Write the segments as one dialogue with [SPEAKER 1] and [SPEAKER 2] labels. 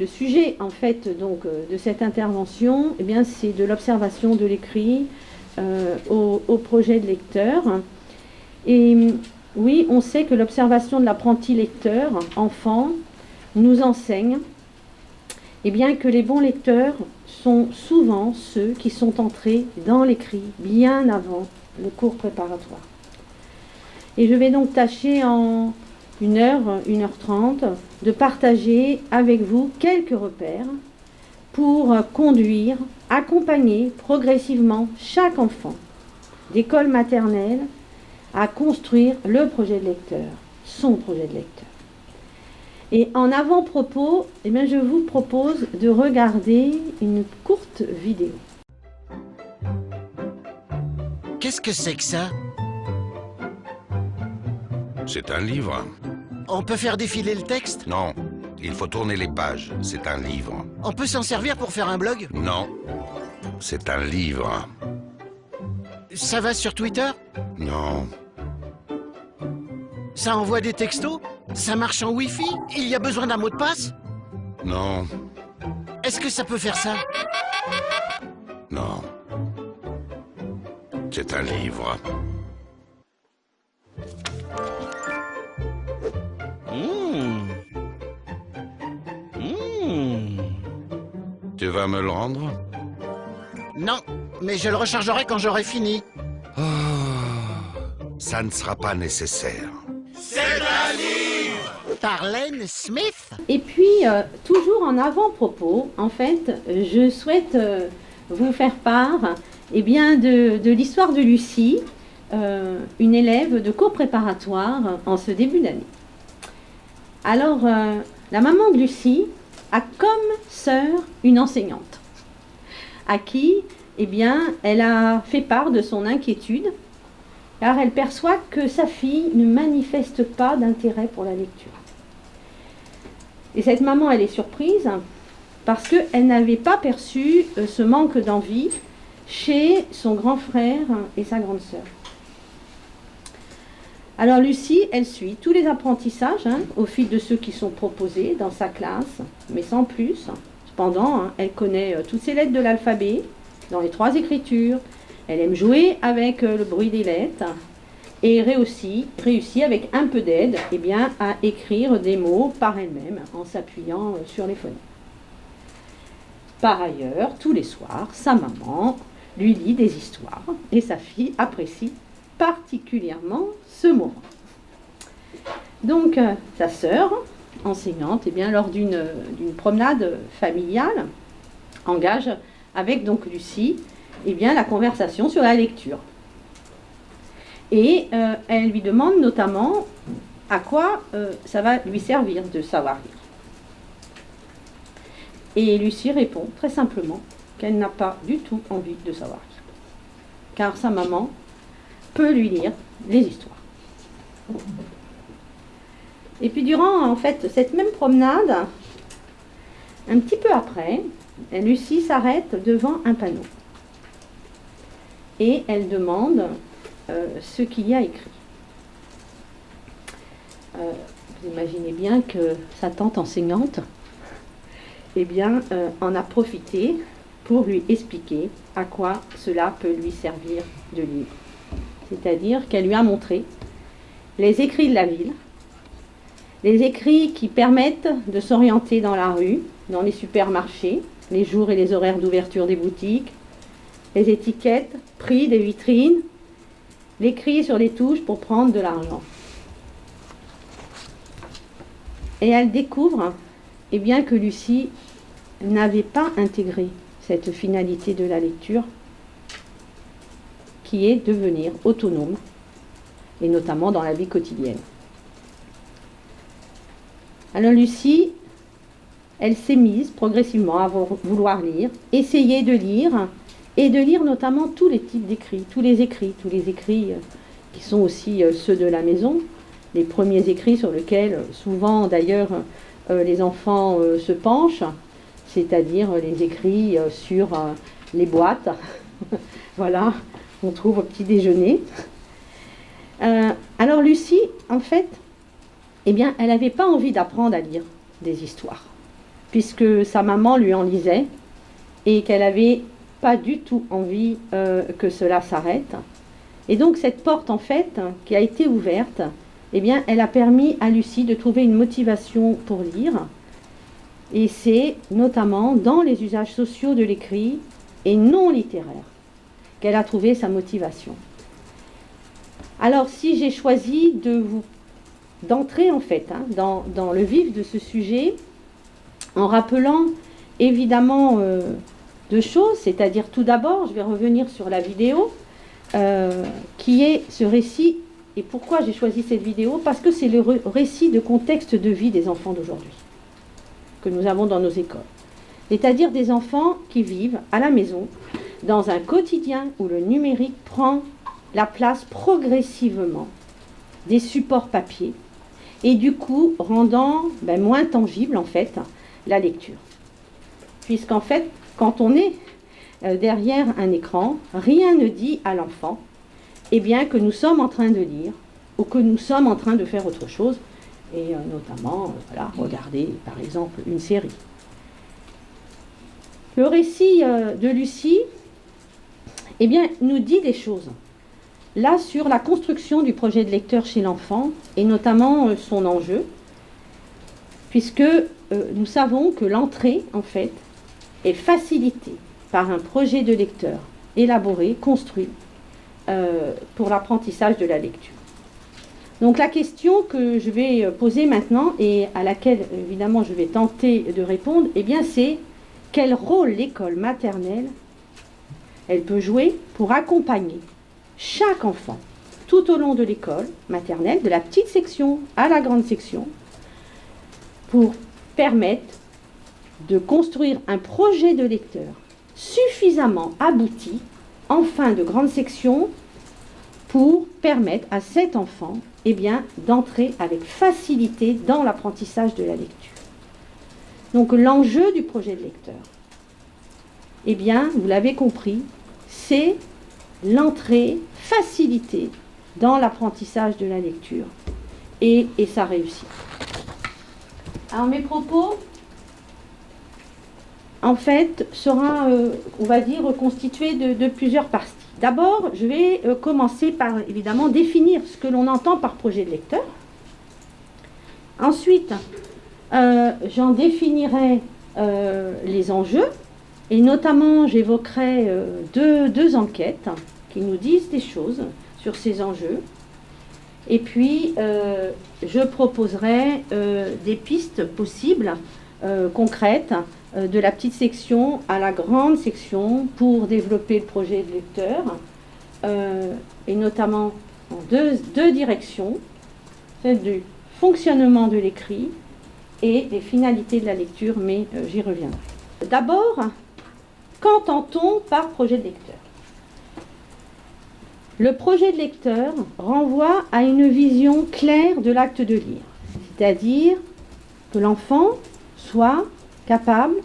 [SPEAKER 1] Le sujet, en fait, donc, de cette intervention, eh bien, c'est de l'observation de l'écrit au projet de lecteur. Et oui, on sait que l'observation de l'apprenti lecteur, enfant, nous enseigne eh bien, que les bons lecteurs sont souvent ceux qui sont entrés dans l'écrit bien avant le cours préparatoire. Et je vais donc tâcher en 1h30, de partager avec vous quelques repères pour conduire, accompagner progressivement chaque enfant d'école maternelle à construire le projet de lecteur, son projet de lecteur. Et en avant-propos, eh bien, je vous propose de regarder une courte vidéo.
[SPEAKER 2] Qu'est-ce que c'est que ça?
[SPEAKER 3] C'est un livre.
[SPEAKER 2] On peut faire défiler le texte?
[SPEAKER 3] Non, il faut tourner les pages. C'est un livre.
[SPEAKER 2] On peut s'en servir pour faire un blog?
[SPEAKER 3] Non, c'est un livre.
[SPEAKER 2] Ça va sur Twitter?
[SPEAKER 3] Non,
[SPEAKER 2] Ça envoie des textos? Ça marche en Wi-Fi? Il y a besoin d'un mot de passe?
[SPEAKER 3] non,
[SPEAKER 2] Est-ce que ça peut faire ça?
[SPEAKER 3] non. C'est un livre. Tu vas me le rendre?
[SPEAKER 2] Non, mais je le rechargerai quand j'aurai fini.
[SPEAKER 3] Oh, ça ne sera pas nécessaire.
[SPEAKER 2] Par Len Smith?
[SPEAKER 1] Et puis, toujours en avant-propos, en fait, je souhaite vous faire part eh bien, de l'histoire de Lucie, une élève de cours préparatoire en ce début d'année. Alors, la maman de Lucie a comme sœur une enseignante, à qui eh bien, elle a fait part de son inquiétude, car elle perçoit que sa fille ne manifeste pas d'intérêt pour la lecture. Et cette maman, elle est surprise parce qu'elle n'avait pas perçu ce manque d'envie chez son grand frère et sa grande sœur. Alors Lucie, elle suit tous les apprentissages au fil de ceux qui sont proposés dans sa classe, mais sans plus. Cependant, elle connaît toutes ces lettres de l'alphabet, dans les 3 écritures. Elle aime jouer avec le bruit des lettres et réussit avec un peu d'aide eh bien, à écrire des mots par elle-même en s'appuyant sur les phonèmes. Par ailleurs, tous les soirs, sa maman lui lit des histoires et sa fille apprécie particulièrement ce moment. Donc, sa sœur, enseignante, eh bien, lors d'une promenade familiale, engage avec donc Lucie eh bien, la conversation sur la lecture. Et elle lui demande notamment à quoi ça va lui servir de savoir lire. Et Lucie répond très simplement qu'elle n'a pas du tout envie de savoir lire, car sa maman peut lui lire les histoires. Et puis durant en fait cette même promenade, un petit peu après, Lucie s'arrête devant un panneau et elle demande ce qu'il y a écrit. Vous imaginez bien que sa tante enseignante eh bien, en a profité pour lui expliquer à quoi cela peut lui servir de livre. C'est-à-dire qu'elle lui a montré les écrits de la ville, les écrits qui permettent de s'orienter dans la rue, dans les supermarchés, les jours et les horaires d'ouverture des boutiques, les étiquettes, prix des vitrines, l'écrit sur les touches pour prendre de l'argent. Et elle découvre eh bien, que Lucie n'avait pas intégré cette finalité de la lecture qui est devenir autonome, et notamment dans la vie quotidienne. Alors Lucie, elle s'est mise progressivement à vouloir lire, essayer de lire, et de lire notamment tous les types d'écrits, tous les écrits qui sont aussi ceux de la maison, les premiers écrits sur lesquels souvent d'ailleurs les enfants se penchent, c'est-à-dire les écrits sur les boîtes, voilà, on trouve au petit déjeuner. Alors Lucie, en fait, eh bien, elle n'avait pas envie d'apprendre à lire des histoires. puisque sa maman lui en lisait et qu'elle n'avait pas du tout envie que cela s'arrête. Et donc cette porte en fait qui a été ouverte, eh bien, elle a permis à Lucie de trouver une motivation pour lire. Et c'est notamment dans les usages sociaux de l'écrit et non littéraire qu'elle a trouvé sa motivation. Alors si j'ai choisi d'entrer en fait dans le vif de ce sujet, en rappelant évidemment deux choses, c'est-à-dire tout d'abord, je vais revenir sur la vidéo, qui est ce récit. Et pourquoi j'ai choisi cette vidéo? Parce que c'est le récit de contexte de vie des enfants d'aujourd'hui que nous avons dans nos écoles. C'est-à-dire des enfants qui vivent à la maison dans un quotidien où le numérique prend la place progressivement des supports papier et du coup rendant moins tangible en fait la lecture. Puisqu'en fait, quand on est derrière un écran, rien ne dit à l'enfant que nous sommes en train de lire ou que nous sommes en train de faire autre chose, et notamment regarder par exemple une série. Le récit de Lucie nous dit des choses là sur la construction du projet de lecteur chez l'enfant et notamment son enjeu, puisque nous savons que l'entrée en fait est facilitée par un projet de lecteur élaboré, construit pour l'apprentissage de la lecture. Donc la question que je vais poser maintenant et à laquelle évidemment je vais tenter de répondre, c'est quel rôle l'école maternelle elle peut jouer pour accompagner chaque enfant tout au long de l'école maternelle, de la petite section à la grande section, pour permettre de construire un projet de lecteur suffisamment abouti en fin de grande section pour permettre à cet enfant d'entrer avec facilité dans l'apprentissage de la lecture. Donc l'enjeu du projet de lecteur, vous l'avez compris, c'est l'entrée facilitée dans l'apprentissage de la lecture et sa réussite. Alors mes propos, en fait, sera, on va dire, constitué de plusieurs parties. D'abord, je vais commencer par, évidemment, définir ce que l'on entend par projet de lecteur. Ensuite, j'en définirai les enjeux, et notamment, j'évoquerai deux enquêtes qui nous disent des choses sur ces enjeux. Et puis, je proposerai des pistes possibles, concrètes, de la petite section à la grande section pour développer le projet de lecteur, et notamment en deux directions, celle du fonctionnement de l'écrit et des finalités de la lecture, mais j'y reviendrai. D'abord, qu'entend-on par projet de lecteur? Le projet de lecteur renvoie à une vision claire de l'acte de lire, c'est-à-dire que l'enfant soit capable,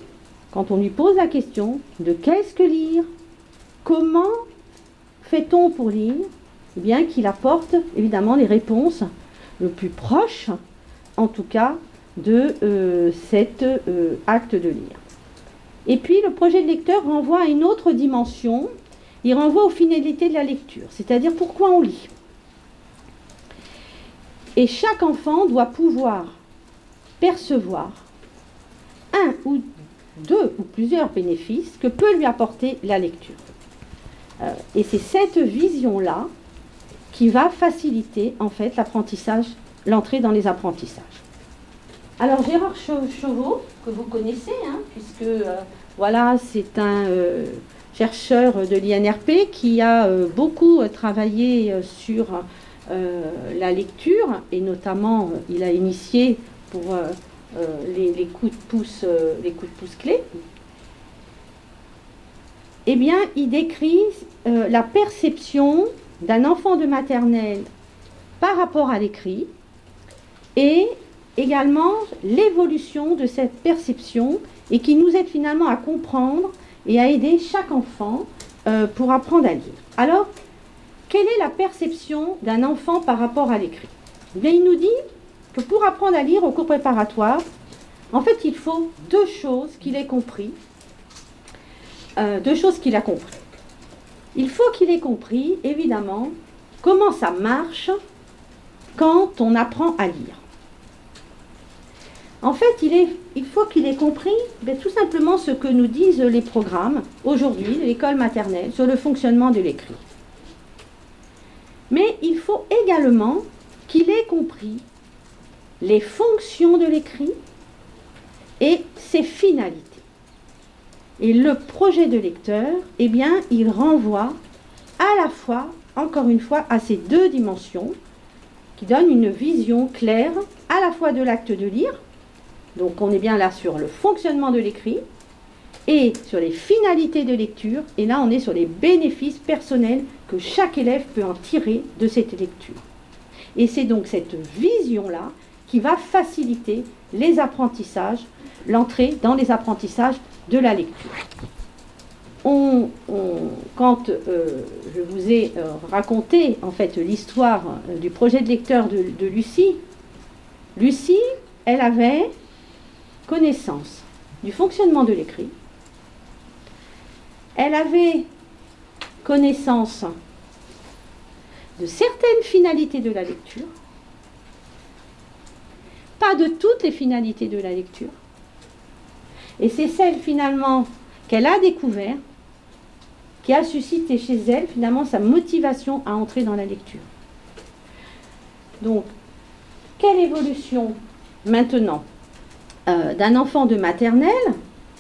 [SPEAKER 1] quand on lui pose la question de qu'est-ce que lire, comment fait-on pour lire, qu'il apporte évidemment les réponses le plus proches, en tout cas, de cet acte de lire. Et puis le projet de lecteur renvoie à une autre dimension, il renvoie aux finalités de la lecture, c'est-à-dire pourquoi on lit. Et chaque enfant doit pouvoir percevoir un ou deux ou plusieurs bénéfices que peut lui apporter la lecture. Et c'est cette vision-là qui va faciliter en fait l'apprentissage, l'entrée dans les apprentissages. Alors Gérard Chauveau, que vous connaissez, puisque c'est un chercheur de l'INRP qui a beaucoup travaillé sur la lecture, et notamment il a initié pour les coups de pouce clés. Il décrit la perception d'un enfant de maternelle par rapport à l'écrit et également l'évolution de cette perception et qui nous aide finalement à comprendre et à aider chaque enfant pour apprendre à lire. Alors, quelle est la perception d'un enfant par rapport à l'écrit? Il nous dit que pour apprendre à lire au cours préparatoire, En fait, il faut deux choses qu'il ait compris. Deux choses qu'il a compris. Il faut qu'il ait compris, évidemment, comment ça marche quand on apprend à lire. En fait, il faut qu'il ait compris tout simplement ce que nous disent les programmes aujourd'hui de l'école maternelle sur le fonctionnement de l'écrit. Mais il faut également qu'il ait compris les fonctions de l'écrit et ses finalités. Et le projet de lecteur, eh bien, il renvoie à la fois, encore une fois, à ces deux dimensions qui donnent une vision claire à la fois de l'acte de lire, donc on est bien là sur le fonctionnement de l'écrit, et sur les finalités de lecture, et là on est sur les bénéfices personnels que chaque élève peut en tirer de cette lecture. Et c'est donc cette vision-là qui va faciliter les apprentissages, l'entrée dans les apprentissages de la lecture. Quand je vous ai raconté en fait l'histoire du projet de lecteur de Lucie, Lucie, elle avait connaissance du fonctionnement de l'écrit, elle avait connaissance de certaines finalités de la lecture, pas de toutes les finalités de la lecture, et c'est celle finalement qu'elle a découvert qui a suscité chez elle finalement sa motivation à entrer dans la lecture. Donc, quelle évolution maintenant d'un enfant de maternelle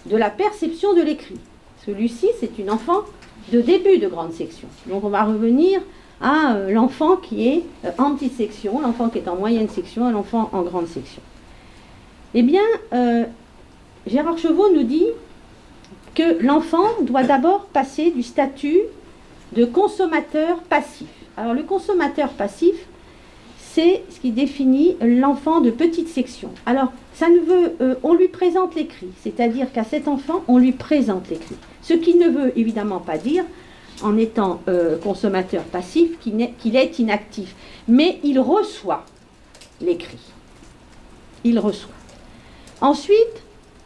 [SPEAKER 1] de la perception de l'écrit? Parce que Lucie, c'est une enfant de début de grande section. Donc on va revenir à l'enfant qui est en petite section, l'enfant qui est en moyenne section et l'enfant en grande section. Eh bien, Gérard Chevaux nous dit que l'enfant doit d'abord passer du statut de consommateur passif. Alors le consommateur passif, c'est ce qui définit l'enfant de petite section. Alors, ça ne veut, on lui présente l'écrit, c'est-à-dire qu'à cet enfant, on lui présente l'écrit. Ce qui ne veut évidemment pas dire, en étant consommateur passif, qu'il est inactif. Mais il reçoit l'écrit. Il reçoit. Ensuite,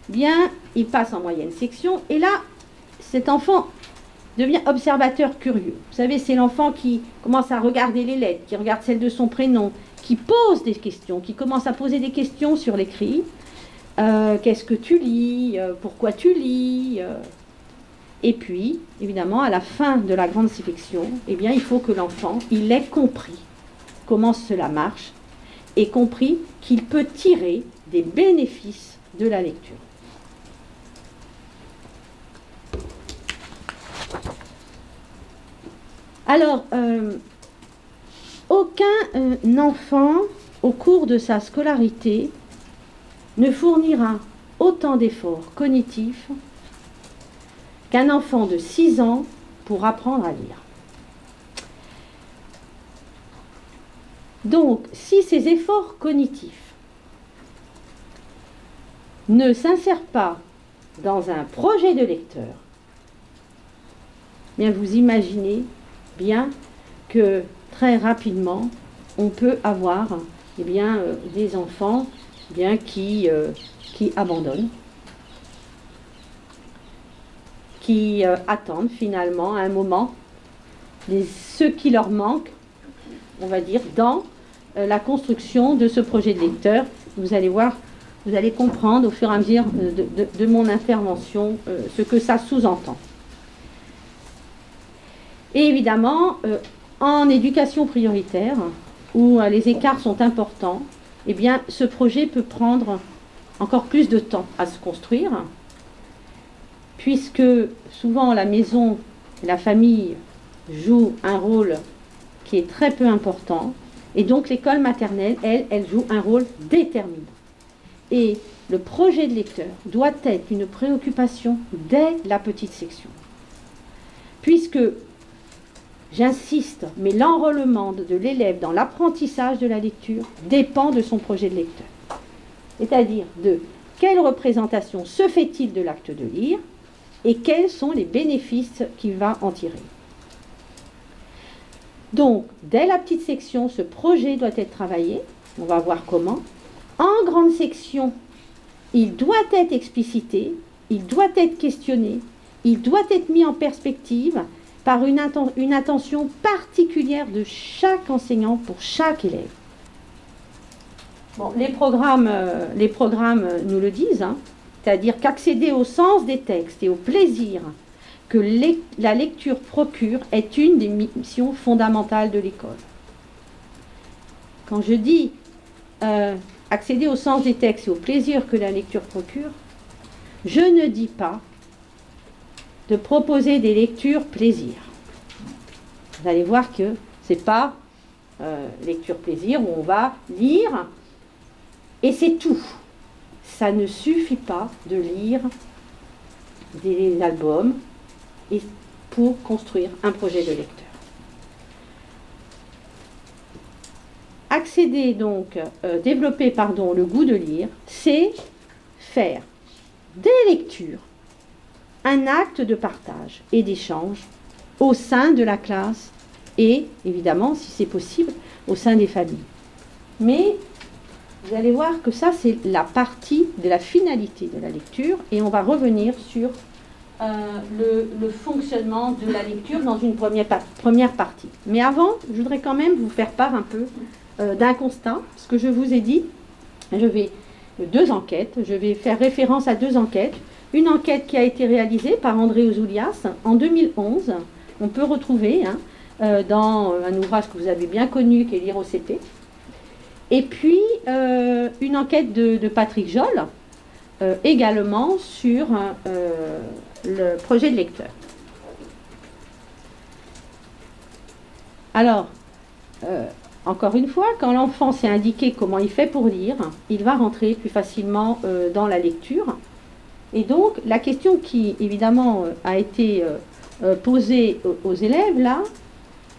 [SPEAKER 1] bien, il passe en moyenne section, et là, cet enfant devient observateur curieux. Vous savez, c'est l'enfant qui commence à regarder les lettres, qui regarde celle de son prénom, qui pose des questions, qui commence à poser des questions sur l'écrit. Qu'est-ce que tu lis? Pourquoi tu lis? Et puis, évidemment, à la fin de la grande section, eh bien, il faut que l'enfant, il ait compris comment cela marche et compris qu'il peut tirer des bénéfices de la lecture. Alors, aucun enfant, au cours de sa scolarité, ne fournira autant d'efforts cognitifs qu'un enfant de 6 ans pour apprendre à lire. Donc, si ces efforts cognitifs ne s'insèrent pas dans un projet de lecteur, bien vous imaginez bien que très rapidement, on peut avoir des enfants qui abandonnent, qui attendent finalement à un moment ce qui leur manque, on va dire, dans la construction de ce projet de lecteur. Vous allez voir, vous allez comprendre au fur et à mesure de mon intervention ce que ça sous-entend. Et évidemment, en éducation prioritaire, où les écarts sont importants, eh bien, ce projet peut prendre encore plus de temps à se construire, puisque souvent la maison, la famille joue un rôle qui est très peu important, et donc l'école maternelle, elle joue un rôle déterminant. Et le projet de lecteur doit être une préoccupation dès la petite section, puisque j'insiste, mais l'enrôlement de l'élève dans l'apprentissage de la lecture dépend de son projet de lecteur. C'est-à-dire de quelle représentation se fait-il de l'acte de lire et quels sont les bénéfices qu'il va en tirer. Donc, dès la petite section, ce projet doit être travaillé. On va voir comment. En grande section, il doit être explicité, il doit être questionné, il doit être mis en perspective par une attention particulière de chaque enseignant pour chaque élève. Bon, les programmes nous le disent, hein, c'est-à-dire qu'accéder au sens des textes et au plaisir que la lecture procure est une des missions fondamentales de l'école. Quand je dis accéder au sens des textes et au plaisir que la lecture procure, je ne dis pas de proposer des lectures plaisir. Vous allez voir que ce n'est pas lecture plaisir où on va lire et c'est tout. Ça ne suffit pas de lire des albums et pour construire un projet de lecteur. Développer le goût de lire, c'est faire des lectures un acte de partage et d'échange au sein de la classe et, évidemment, si c'est possible, au sein des familles. Mais vous allez voir que ça, c'est la partie de la finalité de la lecture et on va revenir sur le fonctionnement de la lecture dans une première partie. Mais avant, je voudrais quand même vous faire part un peu d'un constat, parce que je vous ai dit, deux enquêtes, je vais faire référence à deux enquêtes. Une enquête qui a été réalisée par André Ouzoulias en 2011, on peut retrouver dans un ouvrage que vous avez bien connu, qui est Lire au CP. Et puis, une enquête de Patrick Jolle, également sur le projet de lecteur. Alors, encore une fois, quand l'enfant s'est indiqué comment il fait pour lire, il va rentrer plus facilement dans la lecture. Et donc, la question qui, évidemment, a été posée aux élèves, là,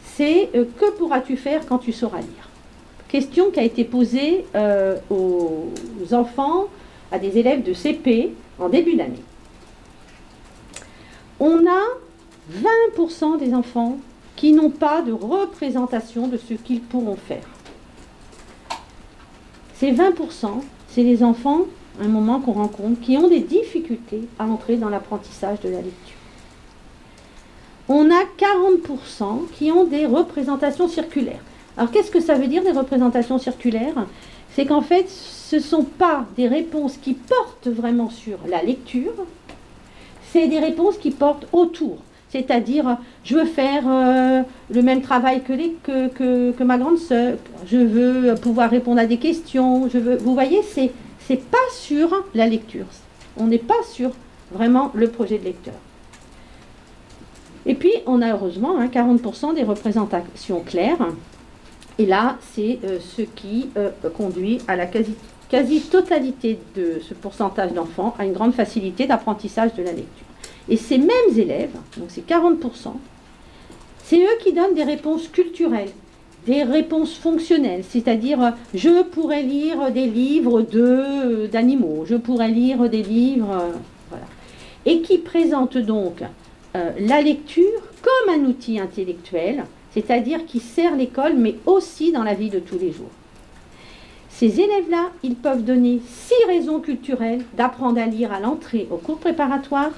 [SPEAKER 1] c'est que pourras-tu faire quand tu sauras lire? Question qui a été posée aux enfants, à des élèves de CP en début d'année. On a 20% des enfants qui n'ont pas de représentation de ce qu'ils pourront faire. Ces 20%, c'est les enfants, à un moment qu'on rencontre, qui ont des difficultés à entrer dans l'apprentissage de la lecture. On a 40% qui ont des représentations circulaires. Alors, qu'est-ce que ça veut dire, des représentations circulaires? C'est qu'en fait, ce ne sont pas des réponses qui portent vraiment sur la lecture, c'est des réponses qui portent autour. C'est-à-dire, je veux faire le même travail que ma grande sœur, je veux pouvoir répondre à des questions, vous voyez, c'est pas sur la lecture. On n'est pas sur vraiment le projet de lecteur. Et puis, on a heureusement 40% des représentations claires. Et là, c'est ce qui conduit à la quasi-totalité de ce pourcentage d'enfants à une grande facilité d'apprentissage de la lecture. Et ces mêmes élèves, donc c'est 40%, c'est eux qui donnent des réponses culturelles, des réponses fonctionnelles, c'est-à-dire je pourrais lire des livres d'animaux, je pourrais lire des livres, voilà, et qui présentent donc la lecture comme un outil intellectuel, c'est-à-dire qui sert l'école, mais aussi dans la vie de tous les jours. Ces élèves-là, ils peuvent donner 6 raisons culturelles d'apprendre à lire à l'entrée au cours préparatoire,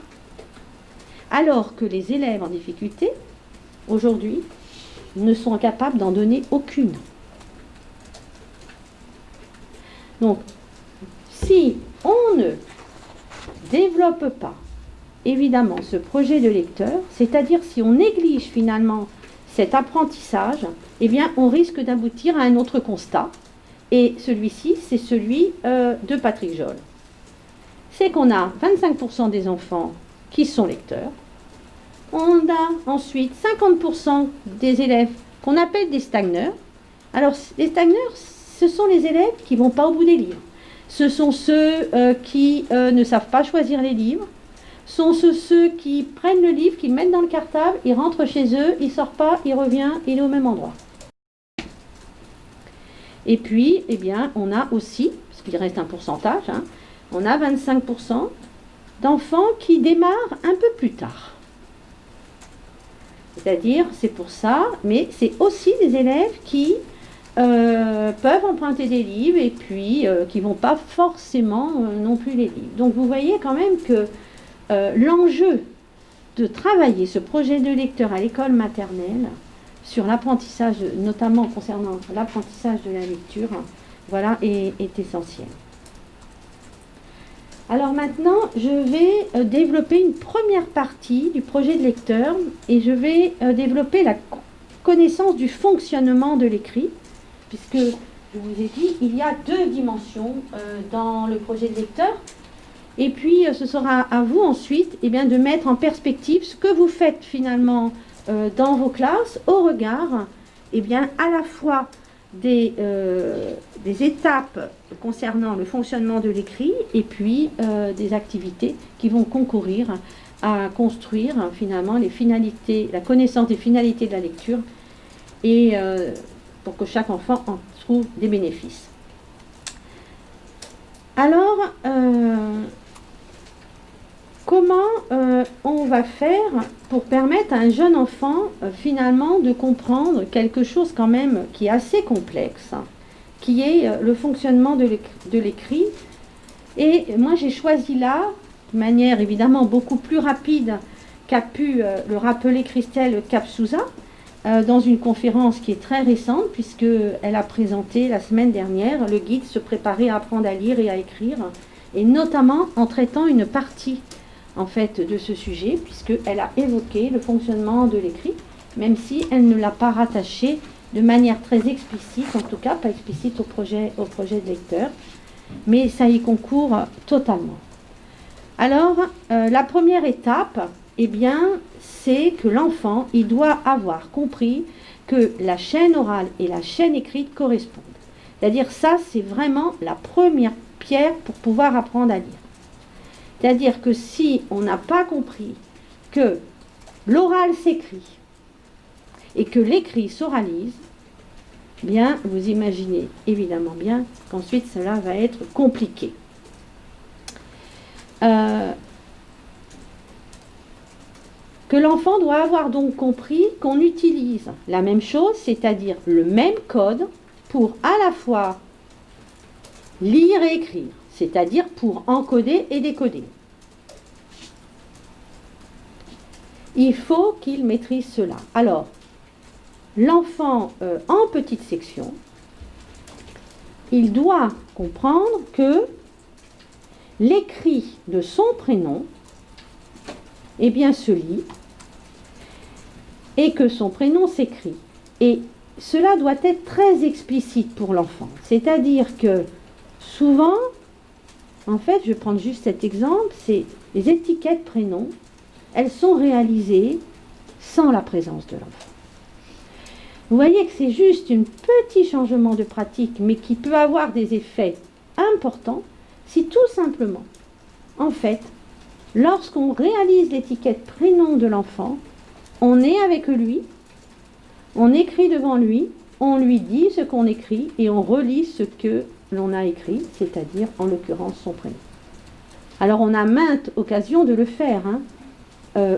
[SPEAKER 1] alors que les élèves en difficulté, aujourd'hui, ne sont capables d'en donner aucune. Donc, si on ne développe pas, évidemment, ce projet de lecteur, c'est-à-dire si on néglige finalement cet apprentissage, eh bien, on risque d'aboutir à un autre constat. Et celui-ci, c'est celui de Patrick Jolle. C'est qu'on a 25% des enfants qui sont lecteurs. On a ensuite 50% des élèves qu'on appelle des stagneurs. Alors, les stagneurs, ce sont les élèves qui ne vont pas au bout des livres. Ce sont ceux qui ne savent pas choisir les livres. Ce sont ceux qui prennent le livre, qui le mettent dans le cartable, ils rentrent chez eux, ils ne sortent pas, ils reviennent, il est au même endroit. Et puis, eh bien, on a aussi, parce qu'il reste un pourcentage, on a 25% d'enfants qui démarrent un peu plus tard. C'est-à-dire, c'est pour ça, mais c'est aussi des élèves qui peuvent emprunter des livres et puis qui ne vont pas forcément non plus les livres. Donc vous voyez quand même que l'enjeu de travailler ce projet de lecteur à l'école maternelle sur l'apprentissage, notamment concernant l'apprentissage de la lecture, voilà, est essentiel. Alors maintenant, je vais développer une première partie du projet de lecteur et je vais développer la connaissance du fonctionnement de l'écrit, puisque je vous ai dit, il y a deux dimensions dans le projet de lecteur. Et puis, ce sera à vous ensuite de mettre en perspective ce que vous faites finalement dans vos classes au regard à la fois des étapes concernant le fonctionnement de l'écrit et puis des activités qui vont concourir à construire finalement les finalités, la connaissance des finalités de la lecture et pour que chaque enfant en trouve des bénéfices. Alors, comment on va faire pour permettre à un jeune enfant finalement de comprendre quelque chose quand même qui est assez complexe, qui est le fonctionnement de l'écrit. Et moi j'ai choisi là, de manière évidemment beaucoup plus rapide qu'a pu le rappeler Christelle Capsouza, dans une conférence qui est très récente, puisqu'elle a présenté la semaine dernière le guide Se préparer à apprendre à lire et à écrire, et notamment en traitant une partie en fait de ce sujet, puisqu'elle a évoqué le fonctionnement de l'écrit, même si elle ne l'a pas rattaché de manière très explicite, en tout cas pas explicite au projet de lecteur, mais ça y concourt totalement. Alors, la première étape, c'est que l'enfant, il doit avoir compris que la chaîne orale et la chaîne écrite correspondent. C'est-à-dire ça, c'est vraiment la première pierre pour pouvoir apprendre à lire. C'est-à-dire que si on n'a pas compris que l'oral s'écrit et que l'écrit s'oralise, bien, vous imaginez évidemment bien qu'ensuite cela va être compliqué. Que l'enfant doit avoir donc compris qu'on utilise la même chose, c'est-à-dire le même code pour à la fois lire et écrire, c'est-à-dire pour encoder et décoder. Il faut qu'il maîtrise cela. Alors, l'enfant en petite section, il doit comprendre que l'écrit de son prénom se lit et que son prénom s'écrit. Et cela doit être très explicite pour l'enfant. C'est-à-dire que souvent, en fait, je vais prendre juste cet exemple, c'est les étiquettes prénoms, elles sont réalisées sans la présence de l'enfant. Vous voyez que c'est juste un petit changement de pratique, mais qui peut avoir des effets importants si tout simplement, en fait, lorsqu'on réalise l'étiquette prénom de l'enfant, on est avec lui, on écrit devant lui, on lui dit ce qu'on écrit et on relit ce que l'on a écrit, c'est-à-dire en l'occurrence son prénom. Alors on a maintes occasions de le faire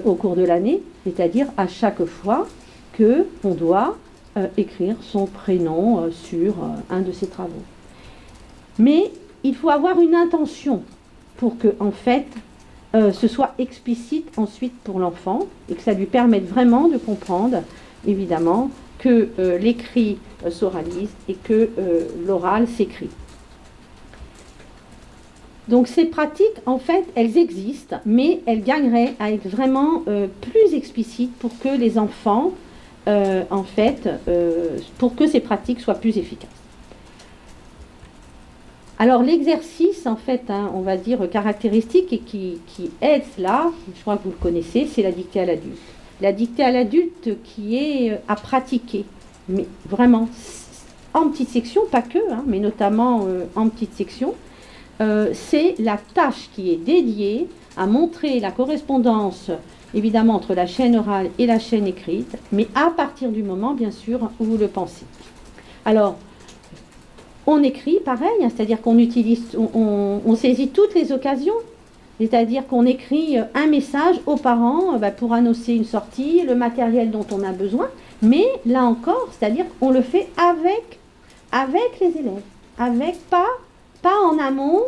[SPEAKER 1] au cours de l'année, c'est-à-dire à chaque fois qu'on doit écrire son prénom sur un de ses travaux. Mais il faut avoir une intention pour que, en fait, ce soit explicite ensuite pour l'enfant et que ça lui permette vraiment de comprendre, évidemment, que l'écrit s'oralise et que l'oral s'écrit. Donc ces pratiques, en fait, elles existent, mais elles gagneraient à être vraiment plus explicites pour que les enfants, pour que ces pratiques soient plus efficaces. Alors l'exercice, en fait, on va dire caractéristique et qui aide cela, je crois que vous le connaissez, c'est la dictée à l'adulte. La dictée à l'adulte qui est à pratiquer, mais vraiment en petite section, pas que, mais notamment en petite section. C'est la tâche qui est dédiée à montrer la correspondance, évidemment, entre la chaîne orale et la chaîne écrite, mais à partir du moment, bien sûr, où vous le pensez. Alors, on écrit pareil, c'est-à-dire qu'on utilise, on saisit toutes les occasions, c'est-à-dire qu'on écrit un message aux parents pour annoncer une sortie, le matériel dont on a besoin, mais là encore, c'est-à-dire qu'on le fait avec avec les élèves, pas en amont,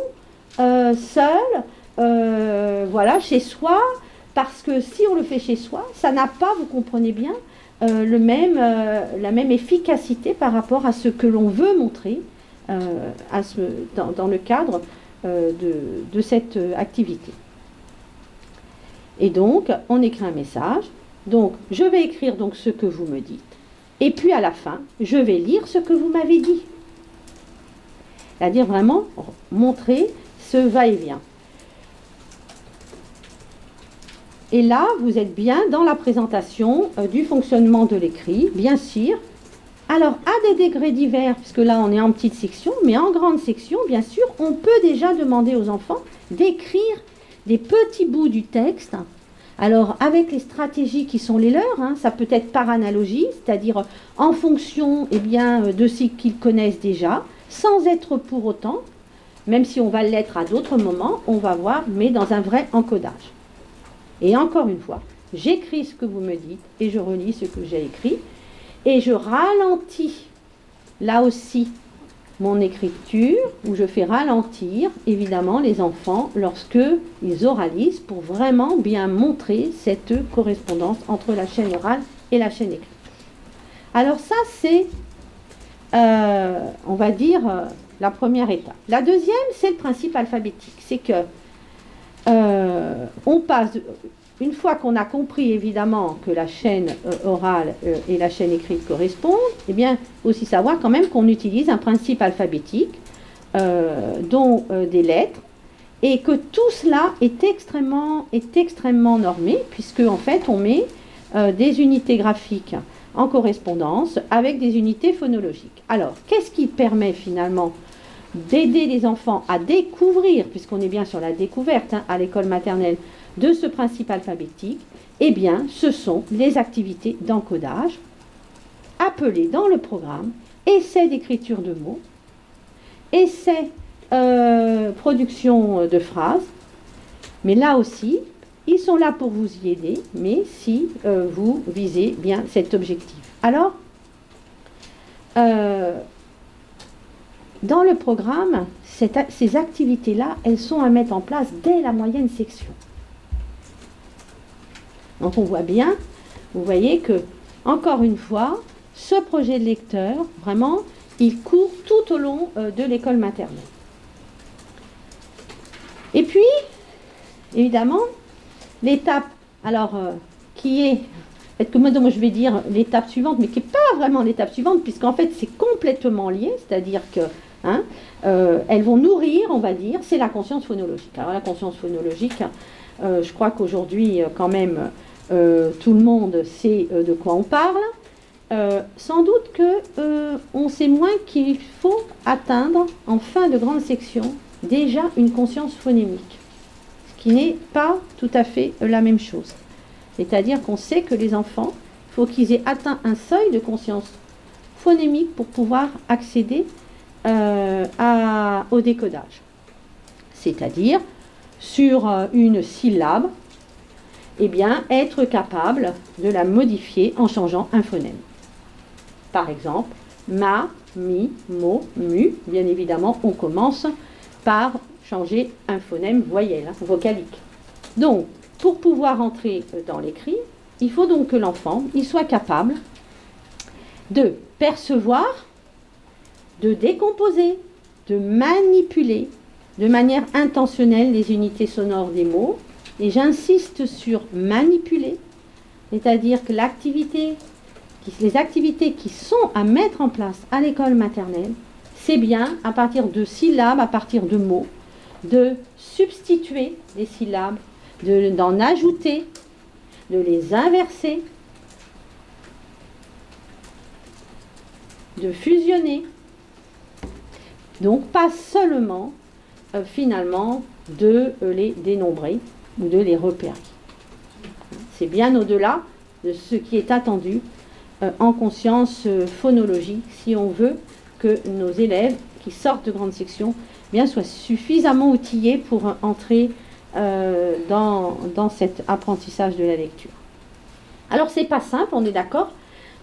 [SPEAKER 1] seul, voilà, chez soi, parce que si on le fait chez soi, ça n'a pas, vous comprenez bien, la même efficacité par rapport à ce que l'on veut montrer dans le cadre de cette activité. Et donc, on écrit un message. Donc, je vais écrire donc ce que vous me dites. Et puis, à la fin, je vais lire ce que vous m'avez dit. C'est-à-dire vraiment montrer ce va-et-vient. Et là, vous êtes bien dans la présentation du fonctionnement de l'écrit, bien sûr. Alors, à des degrés divers, puisque là, on est en petite section, mais en grande section, bien sûr, on peut déjà demander aux enfants d'écrire des petits bouts du texte. Alors, avec les stratégies qui sont les leurs, ça peut être par analogie, c'est-à-dire en fonction de ce qu'ils connaissent déjà, sans être pour autant, même si on va l'être à d'autres moments, on va voir, mais dans un vrai encodage. Et encore une fois, j'écris ce que vous me dites et je relis ce que j'ai écrit et je ralentis là aussi mon écriture, où je fais ralentir évidemment les enfants lorsque ils oralisent pour vraiment bien montrer cette correspondance entre la chaîne orale et la chaîne écrite. Alors ça c'est, on va dire, la première étape. La deuxième, c'est le principe alphabétique. C'est que on passe, une fois qu'on a compris évidemment que la chaîne orale et la chaîne écrite correspondent, eh bien, aussi savoir quand même qu'on utilise un principe alphabétique, dont des lettres, et que tout cela est extrêmement normé, puisque en fait on met des unités graphiques en correspondance avec des unités phonologiques. Alors, qu'est-ce qui permet finalement d'aider les enfants à découvrir, puisqu'on est bien sur la découverte à l'école maternelle, de ce principe alphabétique? Eh bien, ce sont les activités d'encodage appelées dans le programme essai d'écriture de mots, essai production de phrases, mais là aussi, ils sont là pour vous y aider, mais si vous visez bien cet objectif. Alors, dans le programme, ces activités-là, elles sont à mettre en place dès la moyenne section. Donc on voit bien, vous voyez que, encore une fois, ce projet de lecteur, vraiment, il court tout au long de l'école maternelle. Et puis, évidemment, l'étape, alors, qui est, peut-être que moi je vais dire l'étape suivante, mais qui n'est pas vraiment l'étape suivante, puisqu'en fait c'est complètement lié, c'est-à-dire que elles vont nourrir, on va dire, c'est la conscience phonologique. Alors la conscience phonologique, je crois qu'aujourd'hui, quand même, tout le monde sait de quoi on parle. Sans doute on sait moins qu'il faut atteindre, en fin de grande section, déjà une conscience phonémique, ce qui n'est pas tout à fait la même chose. C'est-à-dire qu'on sait que les enfants, il faut qu'ils aient atteint un seuil de conscience phonémique pour pouvoir accéder au décodage. C'est-à-dire, sur une syllabe, eh bien, être capable de la modifier en changeant un phonème. Par exemple, ma, mi, mo, mu. Bien évidemment, on commence par changer un phonème voyelle, vocalique. Donc, pour pouvoir entrer dans l'écrit, il faut donc que l'enfant il soit capable de percevoir, de décomposer, de manipuler de manière intentionnelle les unités sonores des mots. Et j'insiste sur manipuler, c'est-à-dire que les activités qui sont à mettre en place à l'école maternelle, c'est bien à partir de syllabes, à partir de mots, de substituer des syllabes, d'en ajouter, de les inverser, de fusionner. Donc pas seulement finalement de les dénombrer ou de les repérer. C'est bien au-delà de ce qui est attendu en conscience phonologique, si on veut que nos élèves qui sortent de grande section bien soient suffisamment outillés pour entrer dans cet apprentissage de la lecture. Alors c'est pas simple, on est d'accord,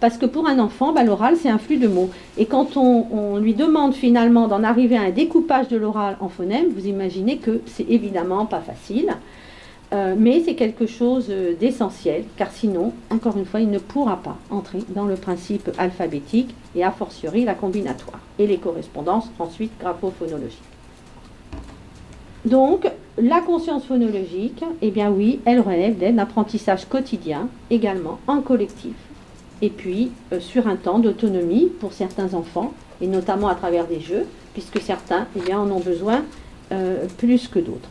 [SPEAKER 1] parce que pour un enfant, l'oral, c'est un flux de mots. Et quand on lui demande finalement d'en arriver à un découpage de l'oral en phonèmes, vous imaginez que c'est évidemment pas facile, mais c'est quelque chose d'essentiel, car sinon, encore une fois, il ne pourra pas entrer dans le principe alphabétique et a fortiori la combinatoire et les correspondances ensuite graphophonologiques. Donc, la conscience phonologique, eh bien oui, elle relève d'un apprentissage quotidien, également en collectif, et puis sur un temps d'autonomie pour certains enfants, et notamment à travers des jeux, puisque certains en ont besoin plus que d'autres.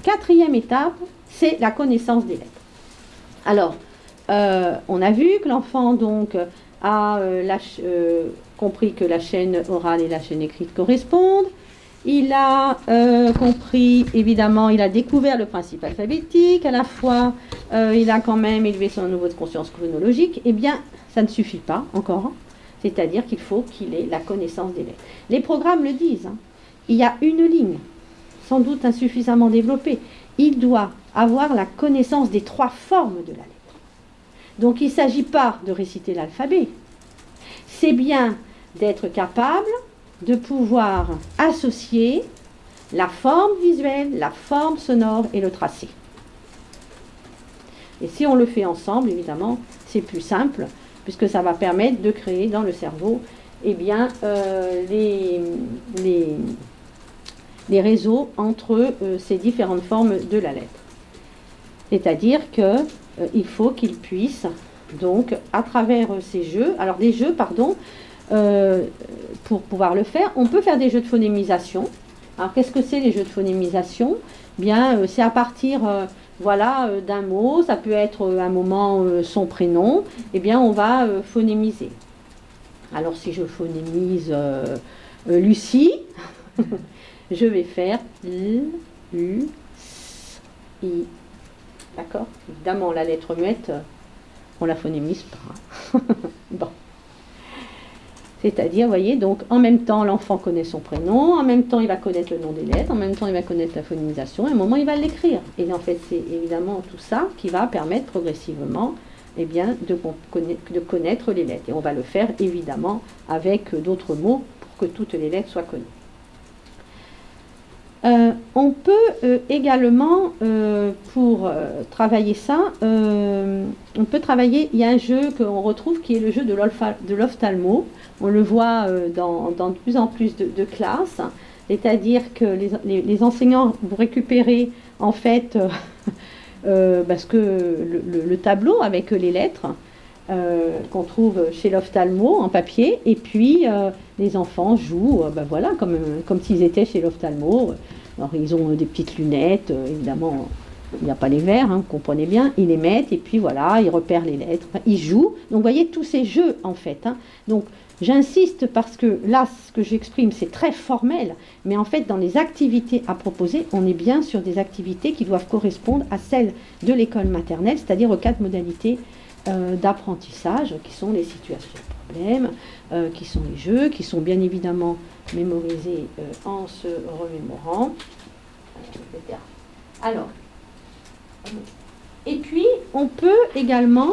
[SPEAKER 1] Quatrième étape, c'est la connaissance des lettres. Alors, on a vu que l'enfant donc a compris que la chaîne orale et la chaîne écrite correspondent. Il a compris, évidemment, il a découvert le principe alphabétique, à la fois il a quand même élevé son niveau de conscience chronologique. Eh bien, ça ne suffit pas encore, c'est-à-dire qu'il faut qu'il ait la connaissance des lettres. Les programmes le disent, il y a une ligne, sans doute insuffisamment développée. Il doit avoir la connaissance des 3 formes de la lettre. Donc il ne s'agit pas de réciter l'alphabet, c'est bien d'être capable de pouvoir associer la forme visuelle, la forme sonore et le tracé. Et si on le fait ensemble, évidemment, c'est plus simple, puisque ça va permettre de créer dans le cerveau les réseaux entre ces différentes formes de la lettre. C'est-à-dire qu'il faut qu'il puisse, donc, à travers ces jeux, alors des jeux, pour pouvoir le faire, on peut faire des jeux de phonémisation. Alors, qu'est-ce que c'est les jeux de phonémisation ? Bien, c'est à partir d'un mot, ça peut être un moment son prénom, eh bien, on va phonémiser. Alors, si je phonémise Lucie, je vais faire L, U, S, I. D'accord ? Évidemment, la lettre muette, on la phonémise pas. Bon. C'est-à-dire, vous voyez, donc en même temps, l'enfant connaît son prénom, en même temps, il va connaître le nom des lettres, en même temps, il va connaître la phonémisation, et à un moment, il va l'écrire. Et en fait, c'est évidemment tout ça qui va permettre progressivement de connaître les lettres. Et on va le faire, évidemment, avec d'autres mots pour que toutes les lettres soient connues. On peut également, pour travailler ça, on peut travailler, il y a un jeu qu'on retrouve qui est le jeu de l'ophtalmo. On le voit dans de plus en plus de classes, c'est-à-dire que les enseignants vont récupérer en fait parce que le tableau avec les lettres qu'on trouve chez l'ophtalmo en papier, et puis les enfants jouent comme s'ils étaient chez l'ophtalmo. Alors ils ont des petites lunettes, évidemment il n'y a pas les verres, vous comprenez bien, ils les mettent et puis voilà, ils repèrent les lettres, ils jouent. Donc vous voyez tous ces jeux en fait. Donc j'insiste parce que là ce que j'exprime c'est très formel, mais en fait dans les activités à proposer, on est bien sur des activités qui doivent correspondre à celles de l'école maternelle, c'est-à-dire aux 4 modalités d'apprentissage, qui sont les situations de problème, qui sont les jeux, qui sont bien évidemment mémorisés en se remémorant, etc. Alors, et puis on peut également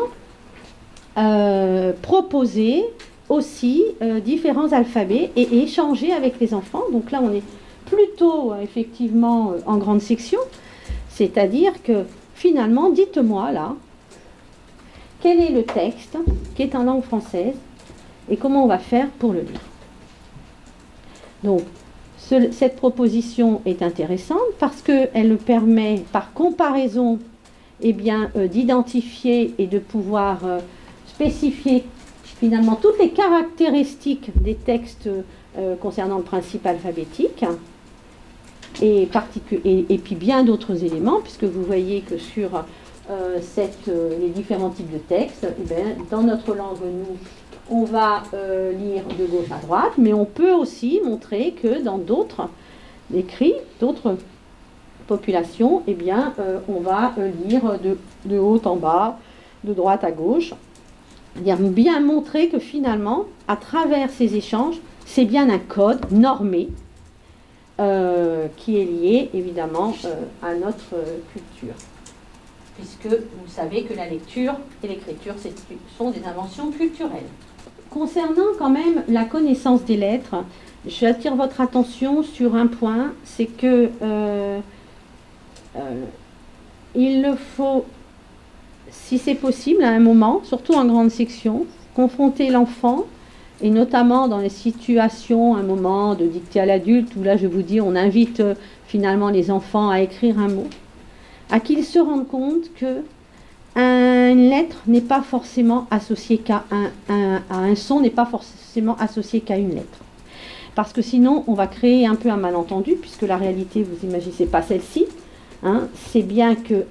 [SPEAKER 1] proposer aussi différents alphabets et échanger avec les enfants. Donc là on est plutôt effectivement en grande section, c'est-à-dire que finalement, dites-moi là, quel est le texte qui est en langue française et comment on va faire pour le lire. Donc, cette proposition est intéressante parce qu'elle permet, par comparaison, d'identifier et de pouvoir spécifier finalement toutes les caractéristiques des textes concernant le principe alphabétique et puis bien d'autres éléments, puisque vous voyez que sur les différents types de textes, dans notre langue, nous, on va lire de gauche à droite, mais on peut aussi montrer que dans d'autres écrits, d'autres populations, on va lire de haut en bas, de droite à gauche. Bien montrer que finalement, à travers ces échanges, c'est bien un code normé qui est lié évidemment à notre culture. puisque vous savez que la lecture et l'écriture sont des inventions culturelles. Concernant quand même la connaissance des lettres, j'attire votre attention sur un point, c'est que il faut, si c'est possible à un moment, surtout en grande section, confronter l'enfant, et notamment dans les situations, un moment de dictée à l'adulte, où là je vous dis, on invite finalement les enfants à écrire un mot, à qu'ils se rendent compte que une lettre n'est pas forcément associée qu'à un son, n'est pas forcément associé qu'à une lettre. Parce que sinon, on va créer un peu un malentendu, puisque la réalité, vous imaginez, c'est pas celle-ci. Hein, c'est bien que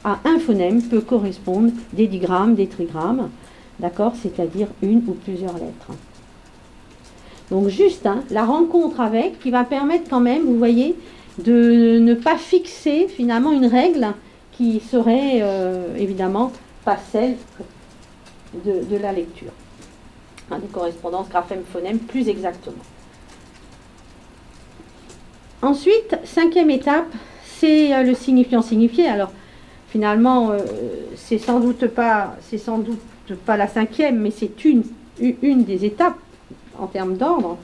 [SPEAKER 1] à un phonème peut correspondre des digrammes, des trigrammes, d'accord, c'est-à-dire une ou plusieurs lettres. Donc juste la rencontre avec, qui va permettre quand même, vous voyez, de ne pas fixer finalement une règle qui serait évidemment pas celle de la lecture. Hein, des correspondances graphème-phonème plus exactement. Ensuite, cinquième étape, c'est le signifiant-signifié. Alors finalement, c'est sans doute pas la cinquième, mais c'est une des étapes en termes d'ordre,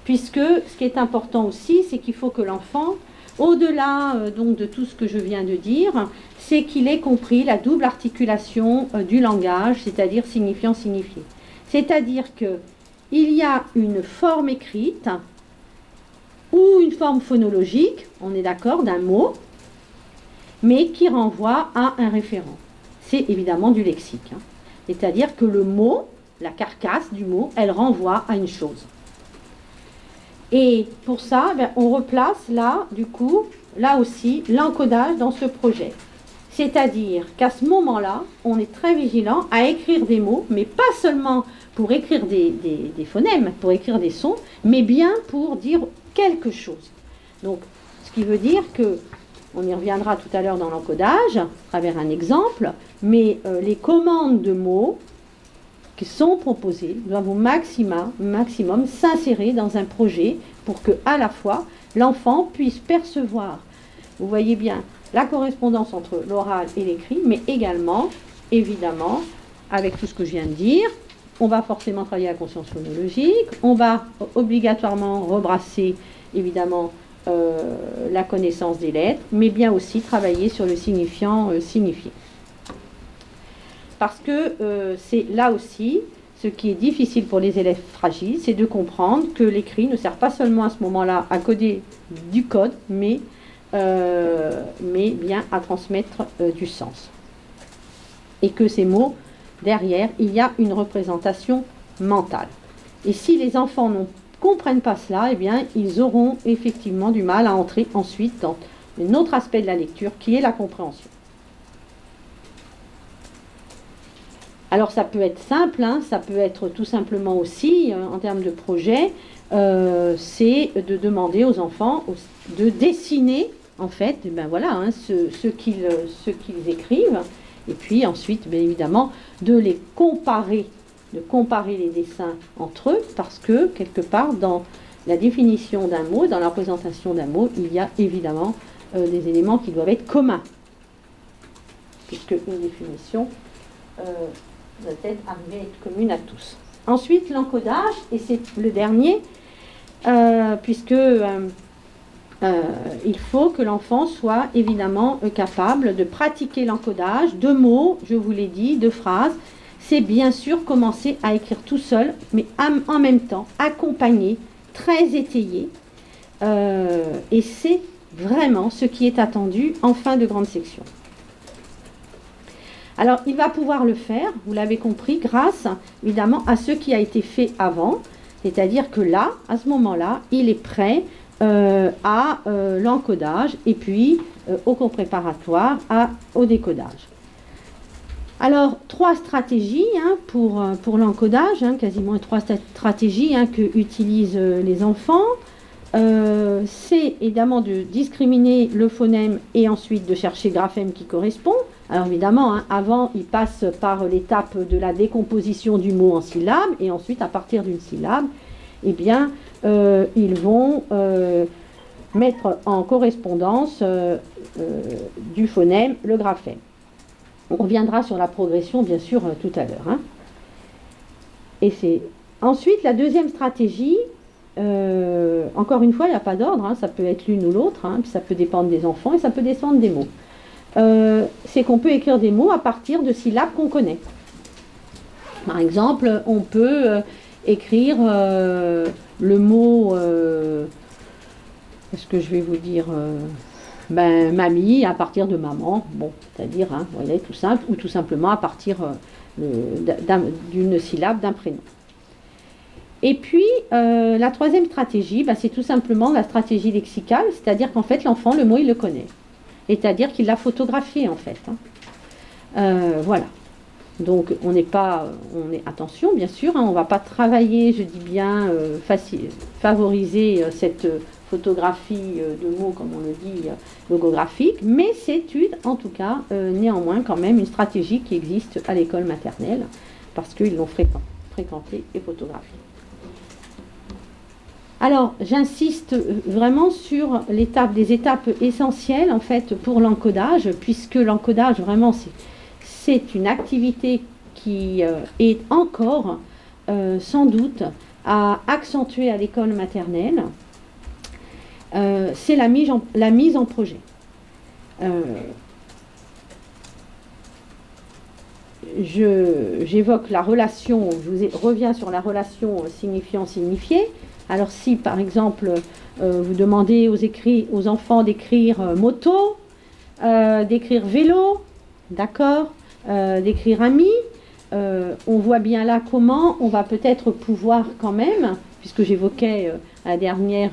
[SPEAKER 1] puisque ce qui est important aussi, c'est qu'il faut que l'enfant, au-delà donc de tout ce que je viens de dire, c'est qu'il ait compris la double articulation du langage, c'est-à-dire signifiant-signifié. C'est-à-dire qu'il y a une forme écrite ou une forme phonologique, on est d'accord, d'un mot, mais qui renvoie à un référent. C'est évidemment du lexique. Hein. C'est-à-dire que le mot, la carcasse du mot, elle renvoie à une chose. Et pour ça, on replace là, du coup, là aussi, l'encodage dans ce projet. C'est-à-dire qu'à ce moment-là, on est très vigilant à écrire des mots, mais pas seulement pour écrire des phonèmes, pour écrire des sons, mais bien pour dire quelque chose. Donc, ce qui veut dire que, on y reviendra tout à l'heure dans l'encodage, à travers un exemple, mais les commandes de mots qui sont proposées doivent au maximum s'insérer dans un projet pour que, à la fois, l'enfant puisse percevoir, vous voyez bien, la correspondance entre l'oral et l'écrit, mais également, évidemment, avec tout ce que je viens de dire, on va forcément travailler la conscience phonologique, on va obligatoirement rebrasser, évidemment, la connaissance des lettres, mais bien aussi travailler sur le signifiant signifié. Parce que c'est là aussi, ce qui est difficile pour les élèves fragiles, c'est de comprendre que l'écrit ne sert pas seulement à ce moment-là à coder du code, mais bien à transmettre du sens. Et que ces mots, derrière, il y a une représentation mentale. Et si les enfants ne comprennent pas cela, eh bien, ils auront effectivement du mal à entrer ensuite dans un autre aspect de la lecture, qui est la compréhension. Alors ça peut être simple, hein, ça peut être tout simplement aussi, en termes de projet, c'est de demander aux enfants de dessiner, en fait, ben voilà, hein, ce qu'ils écrivent, et puis ensuite, bien évidemment, de les comparer, de comparer les dessins entre eux, parce que, quelque part, dans la définition d'un mot, dans la représentation d'un mot, il y a évidemment des éléments qui doivent être communs, puisque une définition doit être arrivée à être commune à tous. Ensuite, l'encodage, et c'est le dernier, puisque il faut que l'enfant soit évidemment capable de pratiquer l'encodage de mots, je vous l'ai dit, de phrases. C'est bien sûr commencer à écrire tout seul, mais en même temps accompagné, très étayé. Et c'est vraiment ce qui est attendu en fin de grande section. Alors, il va pouvoir le faire, vous l'avez compris, grâce évidemment à ce qui a été fait avant. C'est-à-dire que là, à ce moment-là, il est prêt à l'encodage et puis au cours préparatoire au décodage. Alors, 3 stratégies hein, pour l'encodage, hein, quasiment 3 stratégies hein, que utilisent les enfants. C'est évidemment de discriminer le phonème et ensuite de chercher le graphème qui correspond. Alors évidemment, hein, avant, ils passent par l'étape de la décomposition du mot en syllabes et ensuite, à partir d'une syllabe, eh bien, ils vont mettre en correspondance du phonème le graphème. On reviendra sur la progression, bien sûr, tout à l'heure. Hein. Et c'est ensuite la deuxième stratégie. Encore une fois, il n'y a pas d'ordre. Hein, ça peut être l'une ou l'autre. Hein, puis ça peut dépendre des enfants et ça peut dépendre des mots. C'est qu'on peut écrire des mots à partir de syllabes qu'on connaît. Par exemple, on peut écrire le mot, est-ce que je vais vous dire, mamie à partir de maman, bon, c'est-à-dire, hein, vous voyez, tout simple, ou tout simplement à partir d'une syllabe d'un prénom. Et puis, la troisième stratégie, c'est tout simplement la stratégie lexicale, c'est-à-dire qu'en fait, l'enfant, le mot, il le connaît. C'est-à-dire qu'il l'a photographié, en fait. Hein. Voilà. Donc, attention, bien sûr, hein, on ne va pas travailler, je dis bien, favoriser cette photographie de mots, comme on le dit, logographique, mais c'est en tout cas, néanmoins, quand même, une stratégie qui existe à l'école maternelle, parce qu'ils l'ont fréquenté et photographié. Alors, j'insiste vraiment sur des étapes essentielles, en fait, pour l'encodage, puisque l'encodage, vraiment, c'est une activité qui est encore, sans doute, à accentuer à l'école maternelle. C'est la mise en projet. J'évoque la relation, reviens sur la relation signifiant-signifié. Alors si par exemple vous demandez aux enfants d'écrire moto, d'écrire vélo, d'accord, d'écrire ami, on voit bien là comment on va peut-être pouvoir quand même, puisque j'évoquais à la dernière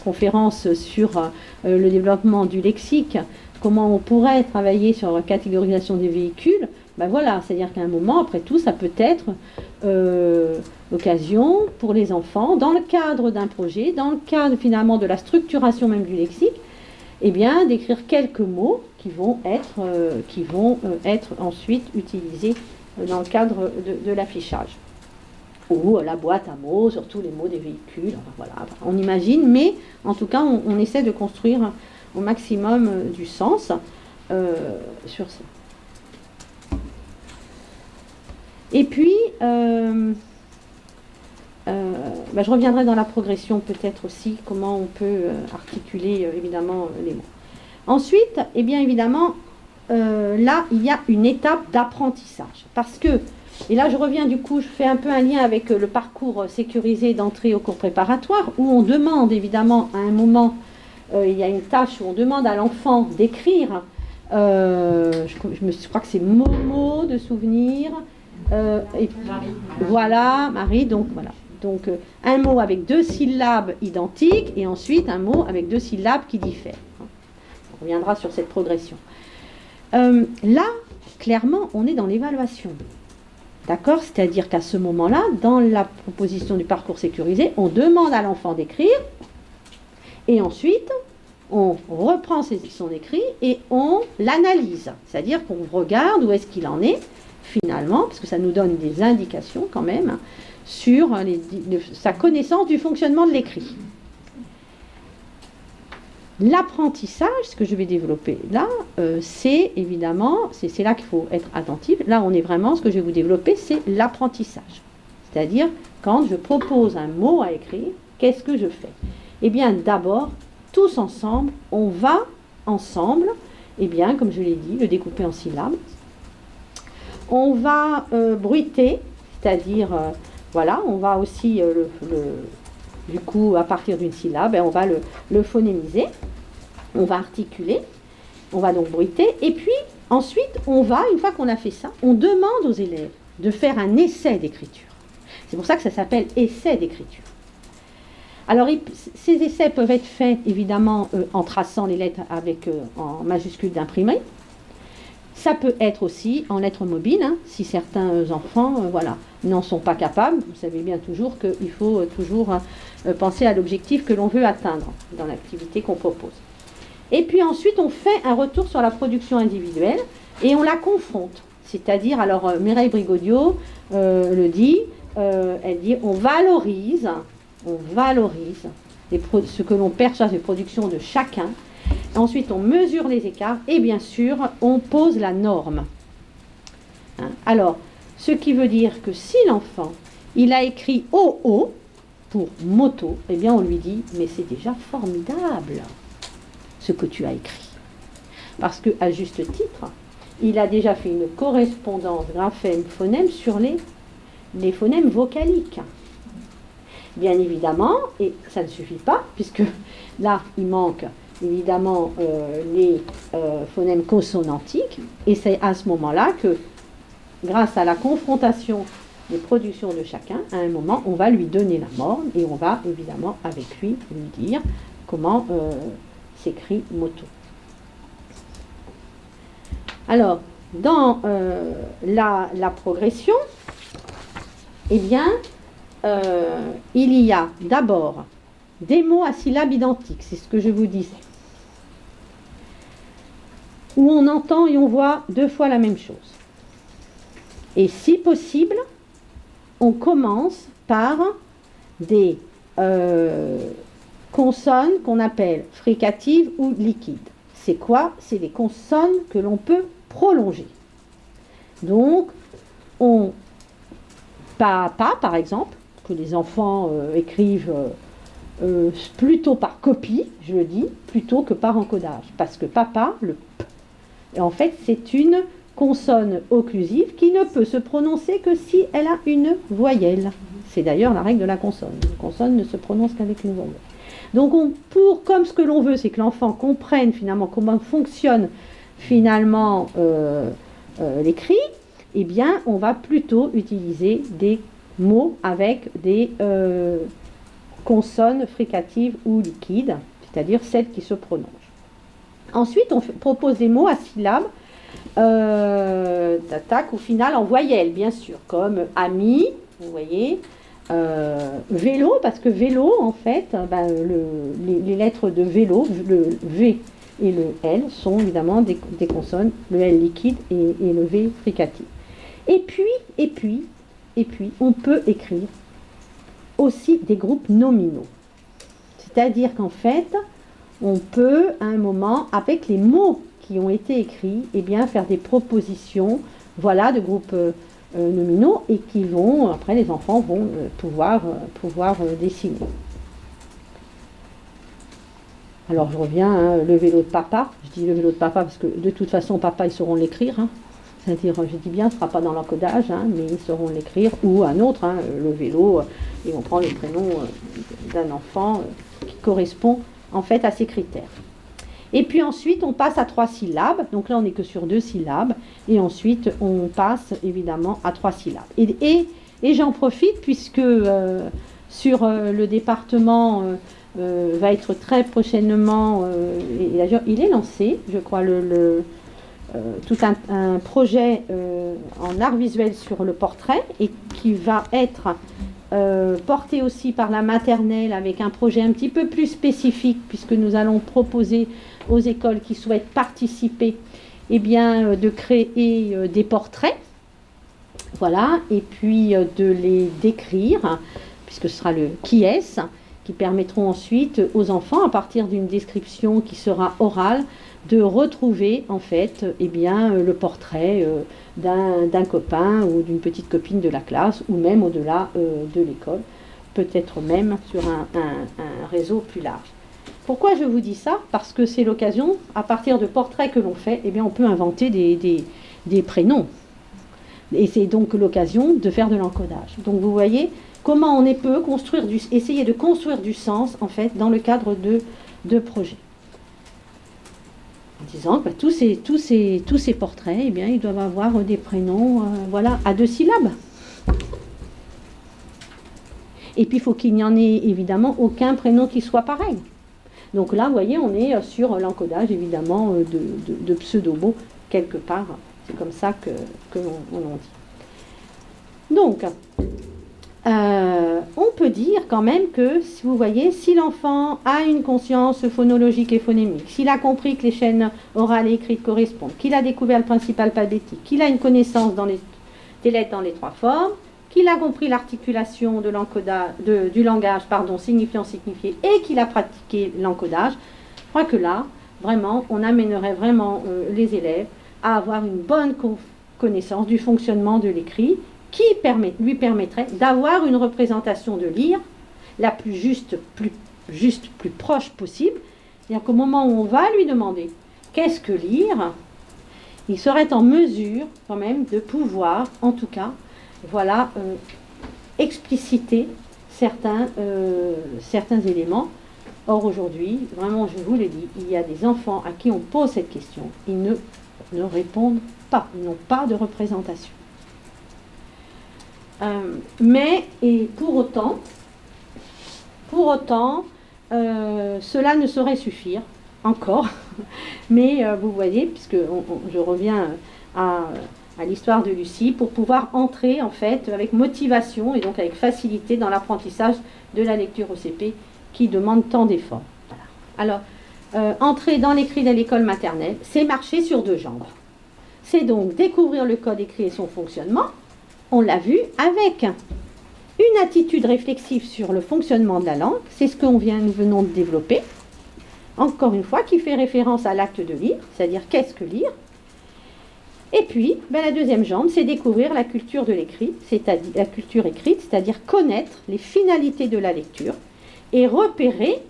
[SPEAKER 1] conférence sur le développement du lexique, comment on pourrait travailler sur la catégorisation des véhicules, voilà, c'est-à-dire qu'à un moment, après tout, ça peut être l'occasion pour les enfants, dans le cadre d'un projet, dans le cadre finalement de la structuration même du lexique, d'écrire quelques mots qui vont être ensuite utilisés dans le cadre de l'affichage. Ou la boîte à mots, surtout les mots des véhicules, voilà, on imagine, mais en tout cas, on essaie de construire au maximum du sens sur ça. Et puis, je reviendrai dans la progression peut-être aussi, comment on peut articuler évidemment les mots. Ensuite, évidemment, là, il y a une étape d'apprentissage. Parce que, et là je reviens du coup, je fais un peu un lien avec le parcours sécurisé d'entrée au cours préparatoire, où on demande évidemment à un moment, il y a une tâche où on demande à l'enfant d'écrire, je crois que c'est Momo de souvenir, voilà, Marie, donc voilà. Donc un mot avec 2 syllabes identiques et ensuite un mot avec 2 syllabes qui diffèrent. On reviendra sur cette progression. Là, clairement, on est dans l'évaluation. D'accord ? C'est-à-dire qu'à ce moment-là, dans la proposition du parcours sécurisé, on demande à l'enfant d'écrire et ensuite on reprend son écrit et on l'analyse. C'est-à-dire qu'on regarde où est-ce qu'il en est finalement, parce que ça nous donne des indications quand même sur sa connaissance du fonctionnement de l'écrit. L'apprentissage, ce que je vais développer là, c'est évidemment, c'est là qu'il faut être attentif. Là, on est vraiment, ce que je vais vous développer, c'est l'apprentissage. C'est-à-dire, quand je propose un mot à écrire, qu'est-ce que je fais ? D'abord, tous ensemble, on va ensemble, comme je l'ai dit, le découper en syllabes. On va bruiter, c'est-à-dire, on va aussi, du coup, à partir d'une syllabe, on va le phonémiser, on va articuler, on va donc bruiter, et puis ensuite, une fois qu'on a fait ça, on demande aux élèves de faire un essai d'écriture. C'est pour ça que ça s'appelle essai d'écriture. Alors, ces essais peuvent être faits, évidemment, en traçant les lettres en majuscules d'imprimerie. Ça peut être aussi en lettres mobiles, hein, si certains enfants n'en sont pas capables. Vous savez bien toujours qu'il faut toujours penser à l'objectif que l'on veut atteindre dans l'activité qu'on propose. Et puis ensuite, on fait un retour sur la production individuelle et on la confronte. C'est-à-dire, alors Mireille Brigaudio le dit, elle dit on valorise ce que l'on perçoit des productions de chacun. Ensuite, on mesure les écarts et bien sûr, on pose la norme. hein. Alors, ce qui veut dire que si l'enfant, il a écrit OO pour moto, eh bien on lui dit, mais c'est déjà formidable ce que tu as écrit. Parce qu'à juste titre, il a déjà fait une correspondance graphème-phonème sur les phonèmes vocaliques. Bien évidemment, et ça ne suffit pas, puisque là, il manque évidemment les phonèmes consonantiques, et c'est à ce moment-là que, grâce à la confrontation des productions de chacun, à un moment, on va lui donner la morne, et on va évidemment, avec lui dire comment s'écrit moto. Alors, dans la progression, eh bien, il y a d'abord des mots à syllabes identiques, c'est ce que je vous disais, où on entend et on voit 2 fois la même chose. Et si possible, on commence par des consonnes qu'on appelle fricatives ou liquides. C'est quoi? C'est des consonnes que l'on peut prolonger. Donc, papa, par exemple, que les enfants écrivent plutôt par copie, je le dis, plutôt que par encodage. Parce que papa, le P, en fait, c'est une consonne occlusive qui ne peut se prononcer que si elle a une voyelle. C'est d'ailleurs la règle de la consonne. La consonne ne se prononce qu'avec une voyelle. Donc, comme ce que l'on veut, c'est que l'enfant comprenne finalement comment fonctionne finalement l'écrit, eh bien, on va plutôt utiliser des mots avec des consonnes fricatives ou liquides, c'est-à-dire celles qui se prononcent. Ensuite, on propose des mots à syllabes d'attaque ou finale en voyelle, bien sûr, comme ami, vous voyez, vélo, parce que vélo, en fait, les lettres de vélo, le V et le L sont évidemment des consonnes, le L liquide et le V fricatif. Et puis, on peut écrire aussi des groupes nominaux. C'est-à-dire qu'en fait, on peut, à un moment, avec les mots qui ont été écrits, eh bien, faire des propositions, voilà, de groupes nominaux, et qui vont, après, les enfants vont pouvoir dessiner. Alors, je reviens, hein, le vélo de papa. Je dis le vélo de papa parce que, de toute façon, papa, ils sauront l'écrire, hein. C'est-à-dire, je dis bien, ce ne sera pas dans l'encodage, hein, mais ils sauront l'écrire, ou un autre, hein, le vélo, ils vont prendre le prénom d'un enfant qui correspond en fait à ces critères. Et puis ensuite, on passe à 3 syllabes, donc là on n'est que sur 2 syllabes, et ensuite on passe évidemment à 3 syllabes. Et j'en profite puisque sur le département va être très prochainement, et d'ailleurs il est lancé, je crois, tout un projet en art visuel sur le portrait et qui va être porté aussi par la maternelle avec un projet un petit peu plus spécifique puisque nous allons proposer aux écoles qui souhaitent participer eh bien, de créer des portraits, voilà, et puis de les décrire puisque ce sera le qui est-ce qui permettront ensuite aux enfants à partir d'une description qui sera orale de retrouver en fait eh bien, le portrait d'un copain ou d'une petite copine de la classe ou même au-delà de l'école, peut-être même sur un réseau plus large. Pourquoi je vous dis ça? Parce que c'est l'occasion, à partir de portraits que l'on fait, eh bien, on peut inventer des prénoms. Et c'est donc l'occasion de faire de l'encodage. Donc vous voyez comment on peut essayer de construire du sens en fait dans le cadre de projets. En disant que tous ces portraits, eh bien, ils doivent avoir des prénoms voilà, à 2 syllabes. Et puis il faut qu'il n'y en ait évidemment aucun prénom qui soit pareil. Donc là, vous voyez, on est sur l'encodage évidemment de pseudo-mots quelque part. C'est comme ça que l'on dit. Donc, on peut dire quand même que, si vous voyez, si l'enfant a une conscience phonologique et phonémique, s'il a compris que les chaînes orales et écrites correspondent, qu'il a découvert le principe alphabétique, qu'il a une connaissance des lettres dans les 3 formes, qu'il a compris l'articulation du langage, signifiant, signifié, et qu'il a pratiqué l'encodage, je crois que là, vraiment, on amènerait vraiment les élèves à avoir une bonne connaissance du fonctionnement de l'écrit qui lui permettrait d'avoir une représentation de lire la plus juste, plus proche possible. C'est-à-dire qu'au moment où on va lui demander qu'est-ce que lire, il serait en mesure quand même de pouvoir, en tout cas, voilà, expliciter certains éléments. Or aujourd'hui, vraiment, je vous l'ai dit, il y a des enfants à qui on pose cette question, ils ne répondent pas, ils n'ont pas de représentation. Mais, et pour autant, cela ne saurait suffire encore. Mais vous voyez, puisque je reviens à l'histoire de Lucie, pour pouvoir entrer en fait avec motivation et donc avec facilité dans l'apprentissage de la lecture au CP qui demande tant d'efforts. Voilà. Alors, entrer dans l'écrit de l'école maternelle, c'est marcher sur deux jambes. C'est donc découvrir le code écrit et son fonctionnement. On l'a vu avec une attitude réflexive sur le fonctionnement de la langue, c'est ce que nous venons de développer, encore une fois, qui fait référence à l'acte de lire, c'est-à-dire qu'est-ce que lire. Et puis, la deuxième jambe, c'est découvrir la culture de l'écrit, c'est-à-dire la culture écrite, c'est-à-dire connaître les finalités de la lecture et repérer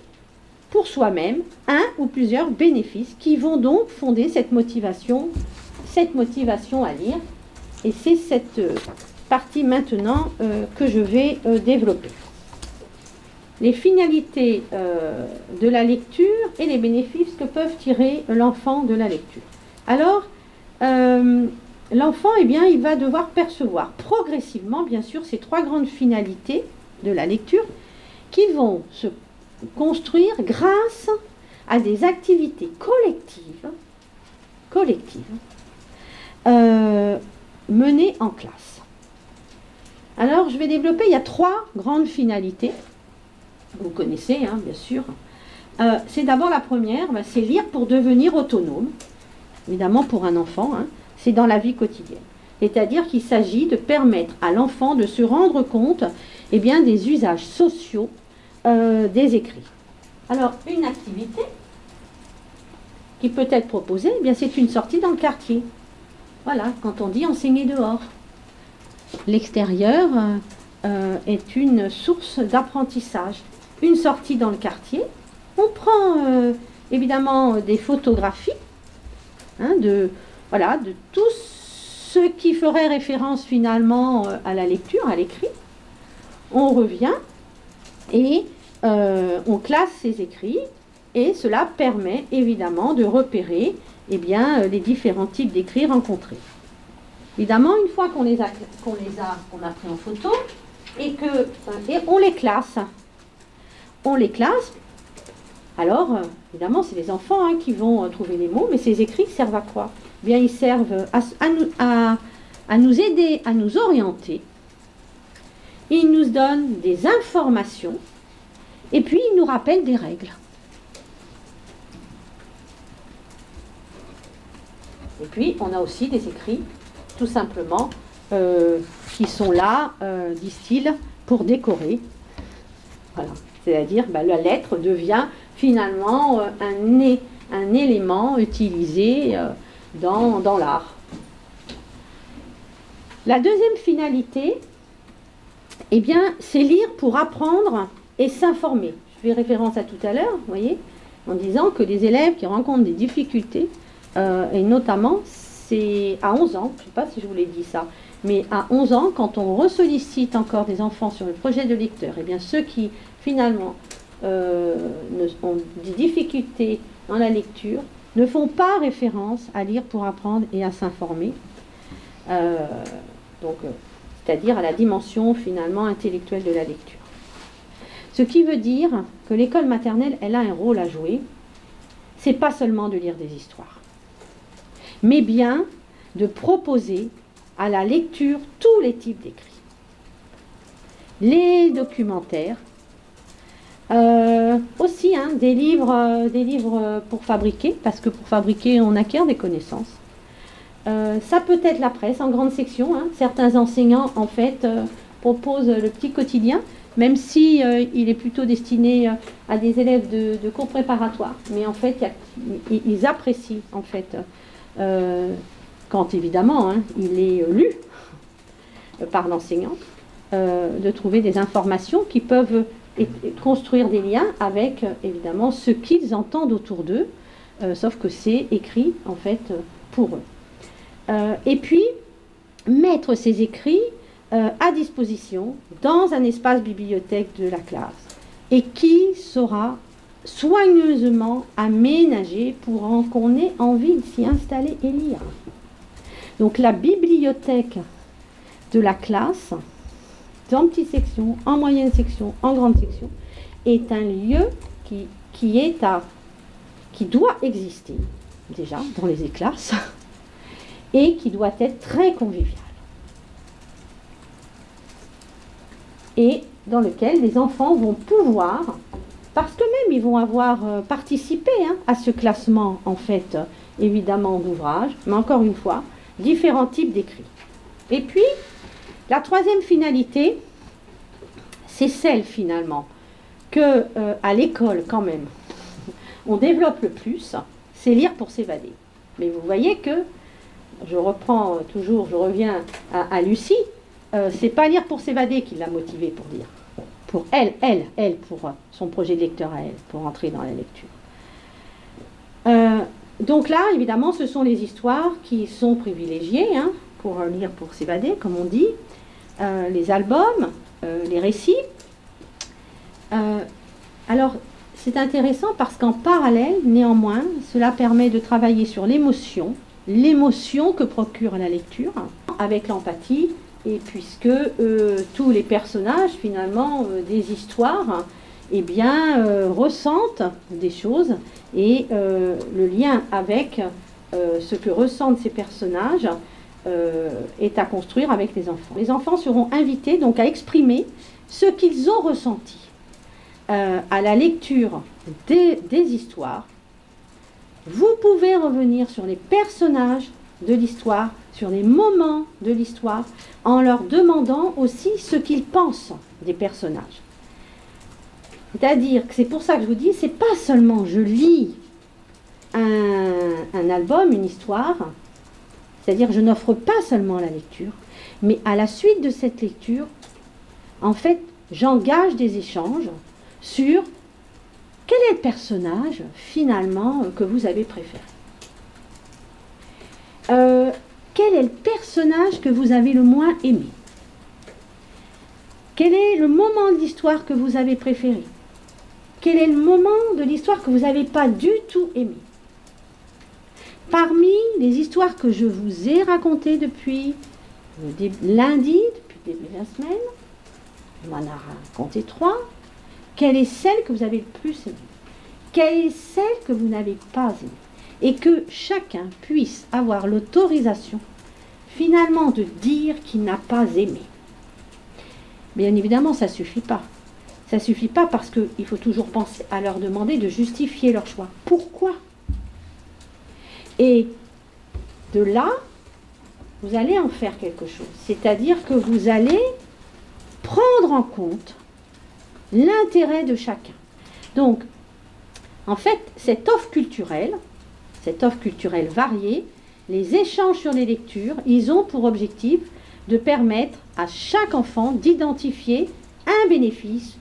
[SPEAKER 1] pour soi-même un ou plusieurs bénéfices qui vont donc fonder cette motivation à lire. Et c'est cette partie maintenant que je vais développer. Les finalités de la lecture et les bénéfices que peuvent tirer l'enfant de la lecture. Alors, l'enfant, eh bien, il va devoir percevoir progressivement, bien sûr, ces trois grandes finalités de la lecture qui vont se construire grâce à des activités collectives menées en classe. Alors, je vais développer, il y a trois grandes finalités. Vous connaissez, hein, bien sûr. C'est d'abord la première, c'est lire pour devenir autonome. Évidemment, pour un enfant, hein, c'est dans la vie quotidienne. C'est-à-dire qu'il s'agit de permettre à l'enfant de se rendre compte eh bien, des usages sociaux des écrits. Alors, une activité qui peut être proposée, eh bien, c'est une sortie dans le quartier. Voilà, quand on dit enseigner dehors. L'extérieur est une source d'apprentissage. Une sortie dans le quartier, on prend évidemment des photographies hein, de tout ce qui ferait référence finalement à la lecture, à l'écrit. On revient et on classe ces écrits et cela permet évidemment de repérer eh bien, les différents types d'écrits rencontrés. Évidemment, une fois qu'on a pris en photo et on les classe. Alors, évidemment, c'est les enfants hein, qui vont trouver les mots, mais ces écrits servent à quoi? Eh bien, ils servent à nous aider, à nous orienter. Ils nous donnent des informations et puis ils nous rappellent des règles. Et puis, on a aussi des écrits, tout simplement, qui sont là, disent-ils, pour décorer. Voilà. C'est-à-dire, la lettre devient finalement un élément utilisé dans l'art. La deuxième finalité, eh bien, c'est lire pour apprendre et s'informer. Je fais référence à tout à l'heure, vous voyez, en disant que les élèves qui rencontrent des difficultés, et notamment, c'est à 11 ans, je ne sais pas si je vous l'ai dit ça, mais à 11 ans, quand on ressollicite encore des enfants sur le projet de lecteur, eh bien, ceux qui finalement ont des difficultés dans la lecture ne font pas référence à lire pour apprendre et à s'informer, c'est-à-dire à la dimension finalement intellectuelle de la lecture. Ce qui veut dire que l'école maternelle, elle a un rôle à jouer, c'est pas seulement de lire des histoires, mais bien de proposer à la lecture tous les types d'écrits. Les documentaires, aussi hein, des livres pour fabriquer, parce que pour fabriquer on acquiert des connaissances. Ça peut être la presse en grande section, hein. Certains enseignants en fait proposent le petit quotidien, même si il est plutôt destiné à des élèves de cours préparatoires, mais en fait ils apprécient en fait quand évidemment il est lu par l'enseignant, de trouver des informations qui peuvent construire des liens avec évidemment ce qu'ils entendent autour d'eux, sauf que c'est écrit en fait pour eux. Et puis mettre ces écrits à disposition dans un espace bibliothèque de la classe et qui sera soigneusement aménagé pour qu'on ait envie de s'y installer et lire. Donc la bibliothèque de la classe, en petite section, en moyenne section, en grande section, est un lieu qui doit exister déjà dans les classes et qui doit être très convivial. Et dans lequel les enfants vont pouvoir, parce que même ils vont avoir participé à ce classement, en fait, évidemment d'ouvrages, mais encore une fois, différents types d'écrits. Et puis, la troisième finalité, c'est celle finalement que à l'école quand même, on développe le plus, c'est lire pour s'évader. Mais vous voyez que, je reprends toujours, je reviens à Lucie, c'est pas lire pour s'évader qui l'a motivée pour lire. Pour elle, pour son projet de lecteur à elle, pour entrer dans la lecture. Donc là, évidemment, ce sont les histoires qui sont privilégiées pour lire pour s'évader, comme on dit, les albums, les récits. Alors, c'est intéressant parce qu'en parallèle, néanmoins, cela permet de travailler sur l'émotion que procure la lecture, avec l'empathie, et puisque tous les personnages, finalement, des histoires, ressentent des choses, et le lien avec ce que ressentent ces personnages est à construire avec les enfants. Les enfants seront invités donc à exprimer ce qu'ils ont ressenti à la lecture des histoires. Vous pouvez revenir sur les personnages de l'histoire, sur les moments de l'histoire, en leur demandant aussi ce qu'ils pensent des personnages. C'est-à-dire que c'est pour ça que je vous dis, c'est pas seulement je lis un album, une histoire, c'est-à-dire je n'offre pas seulement la lecture, mais à la suite de cette lecture, en fait, j'engage des échanges sur quel est le personnage, finalement, que vous avez préféré. Quel est le personnage que vous avez le moins aimé? Quel est le moment de l'histoire que vous avez préféré? Quel est le moment de l'histoire que vous n'avez pas du tout aimé? Parmi les histoires que je vous ai racontées depuis lundi, depuis le début de la semaine, je m'en ai raconté 3, quelle est celle que vous avez le plus aimée? Quelle est celle que vous n'avez pas aimée? Et que chacun puisse avoir l'autorisation, finalement, de dire qu'il n'a pas aimé. Bien évidemment, ça ne suffit pas. Ça ne suffit pas parce qu'il faut toujours penser à leur demander de justifier leur choix. Pourquoi? Et de là, vous allez en faire quelque chose. C'est-à-dire que vous allez prendre en compte l'intérêt de chacun. Donc, en fait, cette offre culturelle variée, les échanges sur les lectures, ils ont pour objectif de permettre à chaque enfant d'identifier un bénéfice,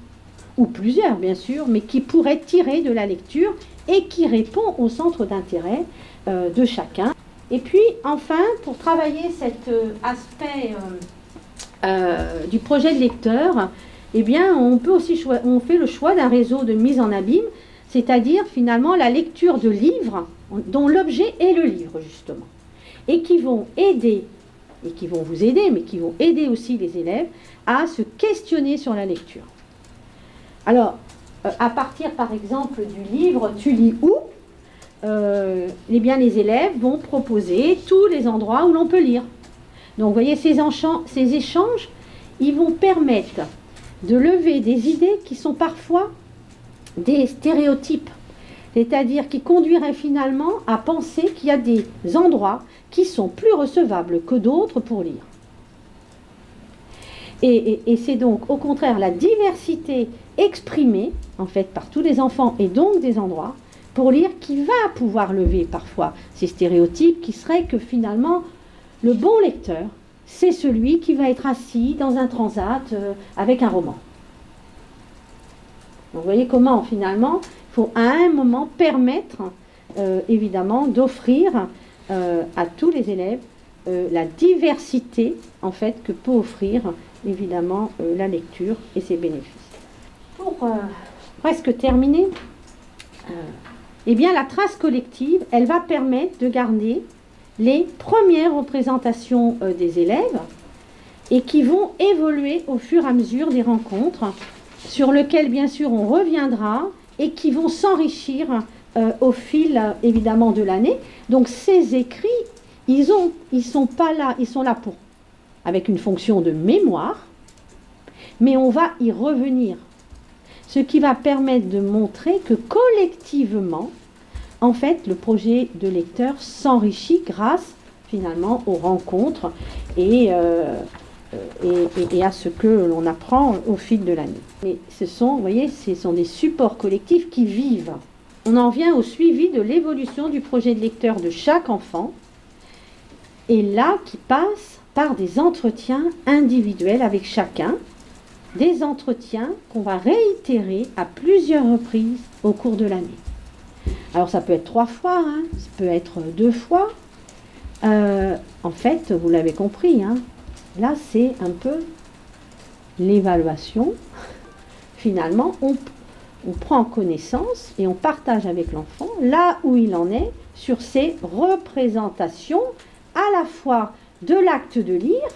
[SPEAKER 1] ou plusieurs bien sûr, mais qui pourrait tirer de la lecture et qui répond au centre d'intérêt de chacun. Et puis enfin, pour travailler cet aspect du projet de lecteur, eh bien, on fait le choix d'un réseau de mise en abîme, c'est-à-dire finalement la lecture de livres dont l'objet est le livre justement, et qui vont aider, et qui vont vous aider, mais qui vont aider aussi les élèves à se questionner sur la lecture. Alors, à partir par exemple du livre « Tu lis où ?», eh bien, les élèves vont proposer tous les endroits où l'on peut lire. Donc, vous voyez, ces échanges, ils vont permettre de lever des idées qui sont parfois des stéréotypes, c'est-à-dire qui conduiraient finalement à penser qu'il y a des endroits qui sont plus recevables que d'autres pour lire. Et c'est donc au contraire la diversité exprimée en fait par tous les enfants et donc des endroits pour lire qui va pouvoir lever parfois ces stéréotypes qui seraient que finalement Le bon lecteur, c'est celui qui va être assis dans un transat avec un roman. Donc, vous voyez comment finalement, il faut à un moment permettre évidemment d'offrir à tous les élèves la diversité en fait que peut offrir évidemment la lecture et ses bénéfices. Pour presque terminer, eh bien la trace collective, elle va permettre de garder les premières représentations des élèves et qui vont évoluer au fur et à mesure des rencontres, sur lesquelles bien sûr on reviendra et qui vont s'enrichir au fil évidemment de l'année. Donc ces écrits, ils sont pas là, ils sont là pour avec une fonction de mémoire, mais on va y revenir. Ce qui va permettre de montrer que collectivement, en fait, le projet de lecteur s'enrichit grâce finalement aux rencontres et à ce que l'on apprend au fil de l'année. Mais ce sont, vous voyez, ce sont des supports collectifs qui vivent. On en vient au suivi de l'évolution du projet de lecteur de chaque enfant, et là qui passe par des entretiens individuels avec chacun, des entretiens qu'on va réitérer à plusieurs reprises au cours de l'année. Alors ça peut être 3 fois, hein, ça peut être 2 fois. En fait, vous l'avez compris, hein, là c'est un peu l'évaluation. Finalement, on prend connaissance et on partage avec l'enfant là où il en est sur ses représentations à la fois de l'acte de lire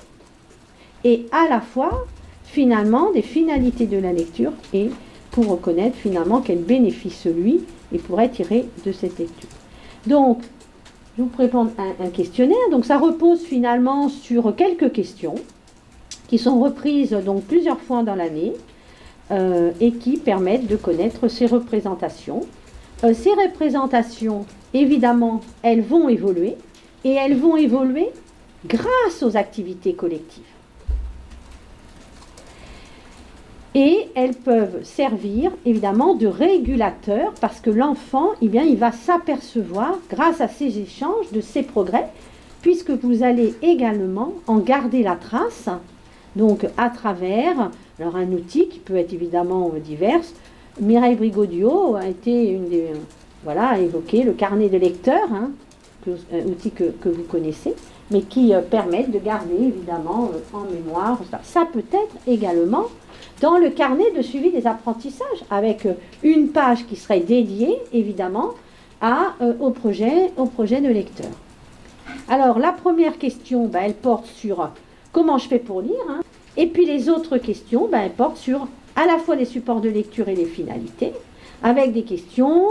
[SPEAKER 1] et à la fois finalement des finalités de la lecture et pour reconnaître finalement quel bénéfice lui il pourrait tirer de cette lecture. Donc, je vous prépare un questionnaire. Donc, ça repose finalement sur quelques questions qui sont reprises donc plusieurs fois dans l'année et qui permettent de connaître ces représentations. Ces représentations, évidemment, elles vont évoluer et elles vont évoluer grâce aux activités collectives. Et elles peuvent servir évidemment de régulateurs parce que l'enfant, eh bien, il va s'apercevoir grâce à ces échanges de ses progrès, puisque vous allez également en garder la trace, donc à travers alors un outil qui peut être évidemment divers. Mireille Brigaudio a été une des a évoqué le carnet de lecteur, hein, un outil que vous connaissez, mais qui permet de garder évidemment en mémoire. Ça peut être également dans le carnet de suivi des apprentissages, avec une page qui serait dédiée, évidemment, au projet de lecteur. Alors, la première question, elle porte sur comment je fais pour lire, hein, et puis les autres questions, elles portent sur à la fois les supports de lecture et les finalités, avec des questions,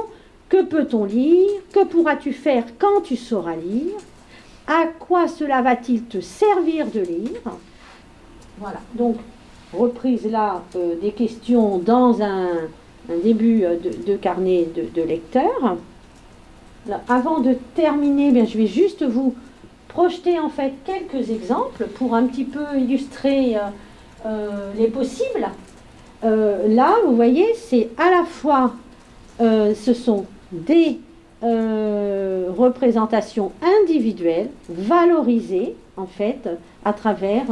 [SPEAKER 1] que peut-on lire, que pourras-tu faire quand tu sauras lire, à quoi cela va-t-il te servir de lire. Voilà, donc, reprise là des questions dans un début de carnet de lecteur. Là, avant de terminer, je vais juste vous projeter en fait quelques exemples pour un petit peu illustrer les possibles. Là, vous voyez, c'est à la fois, ce sont des représentations individuelles, valorisées en fait à travers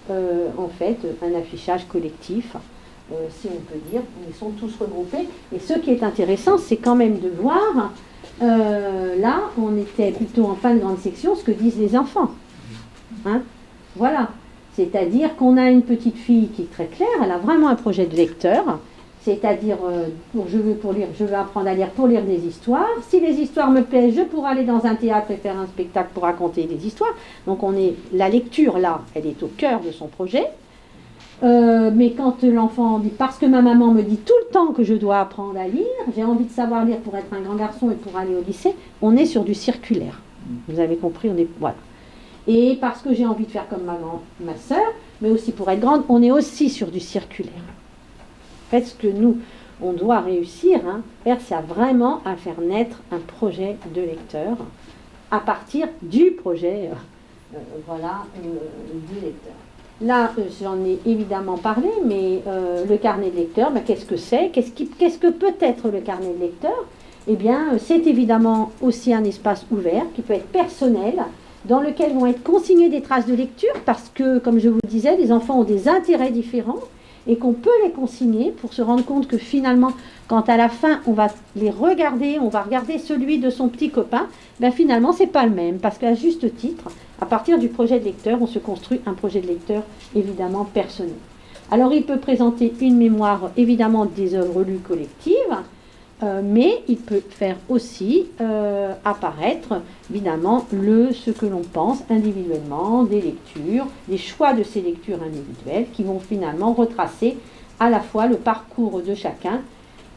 [SPEAKER 1] en fait un affichage collectif, si on peut dire. Ils sont tous regroupés. Et ce qui est intéressant, c'est quand même de voir, là, on était plutôt en fin de grande section, ce que disent les enfants. Hein, voilà. C'est-à-dire qu'on a une petite fille qui est très claire, elle a vraiment un projet de lecteur, c'est-à-dire, je veux apprendre à lire pour lire des histoires. Si les histoires me plaisent, je pourrais aller dans un théâtre et faire un spectacle pour raconter des histoires. Donc la lecture, là, elle est au cœur de son projet. Mais quand l'enfant dit, parce que ma maman me dit tout le temps que je dois apprendre à lire, j'ai envie de savoir lire pour être un grand garçon et pour aller au lycée, on est sur du circulaire. Vous avez compris, voilà. Et parce que j'ai envie de faire comme ma soeur, mais aussi pour être grande, on est aussi sur du circulaire. En fait, ce que nous, on doit réussir, c'est vraiment à faire naître un projet de lecteur à partir du projet du lecteur. Là, j'en ai évidemment parlé, mais le carnet de lecteur, qu'est-ce que c'est ? Qu'est-ce que peut être le carnet de lecteur ? Eh bien, c'est évidemment aussi un espace ouvert qui peut être personnel, dans lequel vont être consignées des traces de lecture, parce que, comme je vous le disais, les enfants ont des intérêts différents, et qu'on peut les consigner pour se rendre compte que finalement, quand à la fin, on va les regarder, on va regarder celui de son petit copain, ben finalement, c'est pas le même, parce qu'à juste titre, à partir du projet de lecteur, on se construit un projet de lecteur évidemment personnel. Alors, il peut présenter une mémoire, évidemment, des œuvres lues collectives, mais il peut faire aussi apparaître, évidemment, ce que l'on pense individuellement, des lectures, des choix de ces lectures individuelles qui vont finalement retracer à la fois le parcours de chacun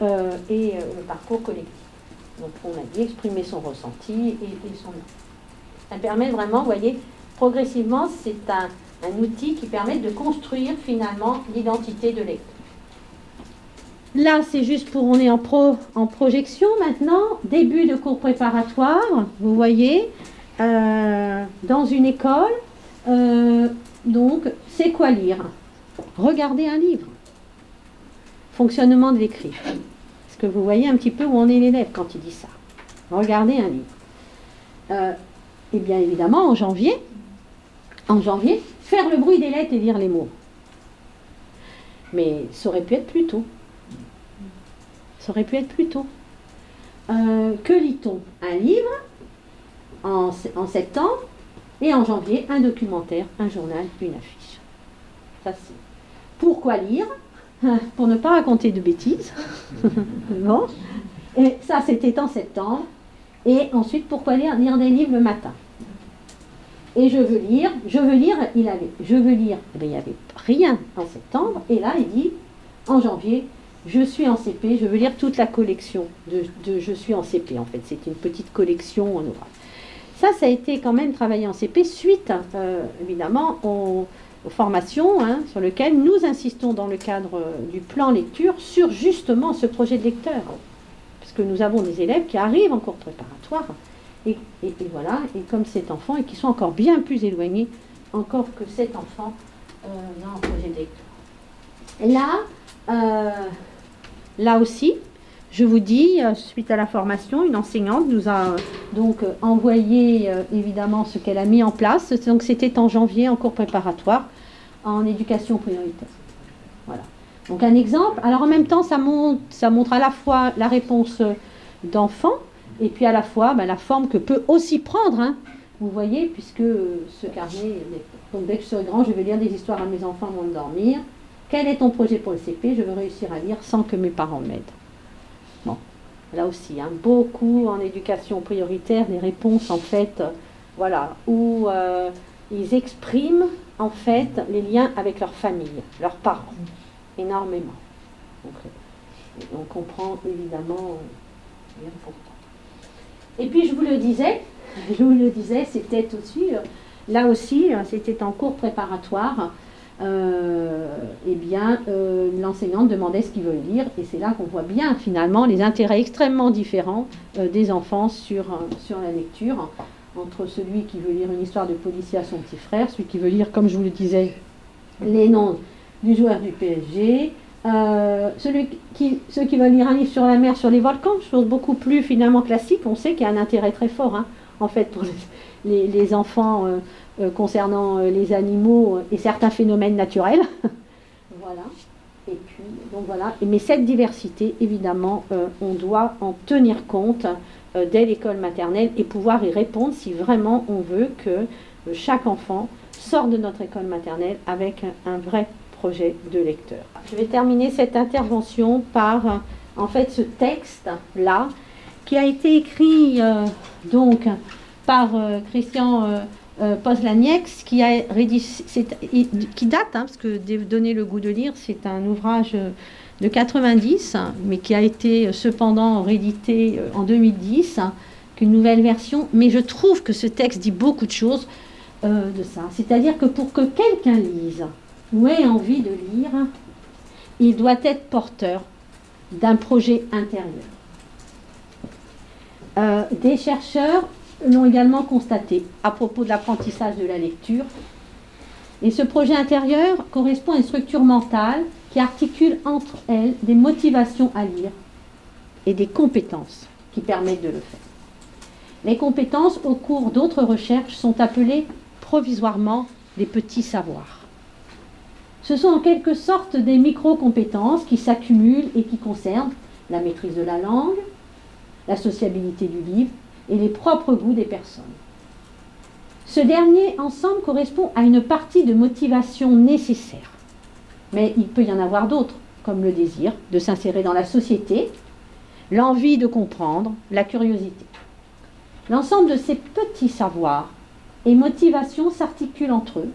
[SPEAKER 1] et le parcours collectif. Donc, on a dit exprimer son ressenti et son œuvre. Ça permet vraiment, vous voyez, progressivement, c'est un outil qui permet de construire finalement l'identité de lecteur. Là, c'est juste pour, on est en projection maintenant, début de cours préparatoire, vous voyez, dans une école. Donc, c'est quoi lire? Regarder un livre. Fonctionnement de l'écrit. Est-ce que vous voyez un petit peu où en est l'élève quand il dit ça? Regarder un livre. Et bien évidemment, en janvier, faire le bruit des lettres et lire les mots. Mais ça aurait pu être plus tôt. Ça aurait pu être plus tôt. Que lit-on? Un livre en septembre et en janvier, un documentaire, un journal, une affiche. Ça, c'est. Pourquoi lire? Pour ne pas raconter de bêtises. Bon. Et ça, c'était en septembre. Et ensuite, pourquoi lire? Lire des livres le matin. Et je veux lire, il n'y avait rien en septembre. Et là, il dit, en janvier, je suis en CP, je veux lire toute la collection de Je suis en CP, en fait. C'est une petite collection en ouvrage. Ça a été quand même travaillé en CP suite, évidemment, aux formations sur lesquelles nous insistons dans le cadre du plan lecture sur justement ce projet de lecteur. Parce que nous avons des élèves qui arrivent en cours préparatoire et voilà, et comme cet enfant, et qui sont encore bien plus éloignés encore que cet enfant dans un projet de lecture. Et là aussi, je vous dis, suite à la formation, une enseignante nous a donc envoyé évidemment ce qu'elle a mis en place. Donc c'était en janvier, en cours préparatoire, en éducation prioritaire. Voilà. Donc un exemple. Alors en même temps, ça montre à la fois la réponse d'enfant, et puis à la fois la forme que peut aussi prendre, vous voyez, puisque ce carnet, donc dès que je serai grand, je vais lire des histoires à mes enfants avant de dormir. Quel est ton projet pour le CP? Je veux réussir à lire sans que mes parents m'aident. Bon, là aussi, beaucoup en éducation prioritaire, des réponses en fait, voilà, où ils expriment en fait les liens avec leur famille, leurs parents, énormément. Donc, on comprend évidemment l'important. Et puis je vous le disais, c'était aussi, là aussi, c'était en cours préparatoire. L'enseignante demandait ce qu'ils veulent lire, et c'est là qu'on voit bien finalement les intérêts extrêmement différents des enfants sur la lecture, entre celui qui veut lire une histoire de policier à son petit frère, celui qui veut lire, comme je vous le disais, les noms du joueur du PSG, ceux qui veulent lire un livre sur la mer, sur les volcans, chose beaucoup plus finalement classique. On sait qu'il y a un intérêt très fort en fait pour les enfants concernant les animaux et certains phénomènes naturels. Voilà. Et puis, donc voilà. Mais cette diversité, évidemment, on doit en tenir compte dès l'école maternelle et pouvoir y répondre si vraiment on veut que chaque enfant sorte de notre école maternelle avec un vrai projet de lecteur. Je vais terminer cette intervention par en fait ce texte-là qui a été écrit donc par Christian Pozlaniec, qui date, parce que Donner le goût de lire, c'est un ouvrage de 90, mais qui a été cependant réédité en 2010, qu'une nouvelle version. Mais je trouve que ce texte dit beaucoup de choses de ça. C'est-à-dire que pour que quelqu'un lise ou ait envie de lire, il doit être porteur d'un projet intérieur. Des chercheurs l'ont également constaté à propos de l'apprentissage de la lecture. Et ce projet intérieur correspond à une structure mentale qui articule entre elles des motivations à lire et des compétences qui permettent de le faire. Les compétences au cours d'autres recherches sont appelées provisoirement des petits savoirs. Ce sont en quelque sorte des micro-compétences qui s'accumulent et qui concernent la maîtrise de la langue, la sociabilité du livre et les propres goûts des personnes. Ce dernier ensemble correspond à une partie de motivation nécessaire. Mais il peut y en avoir d'autres, comme le désir de s'insérer dans la société, l'envie de comprendre, la curiosité. L'ensemble de ces petits savoirs et motivations s'articulent entre eux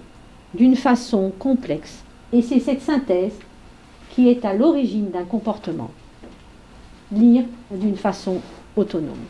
[SPEAKER 1] d'une façon complexe, et c'est cette synthèse qui est à l'origine d'un comportement. Lire d'une façon autonome.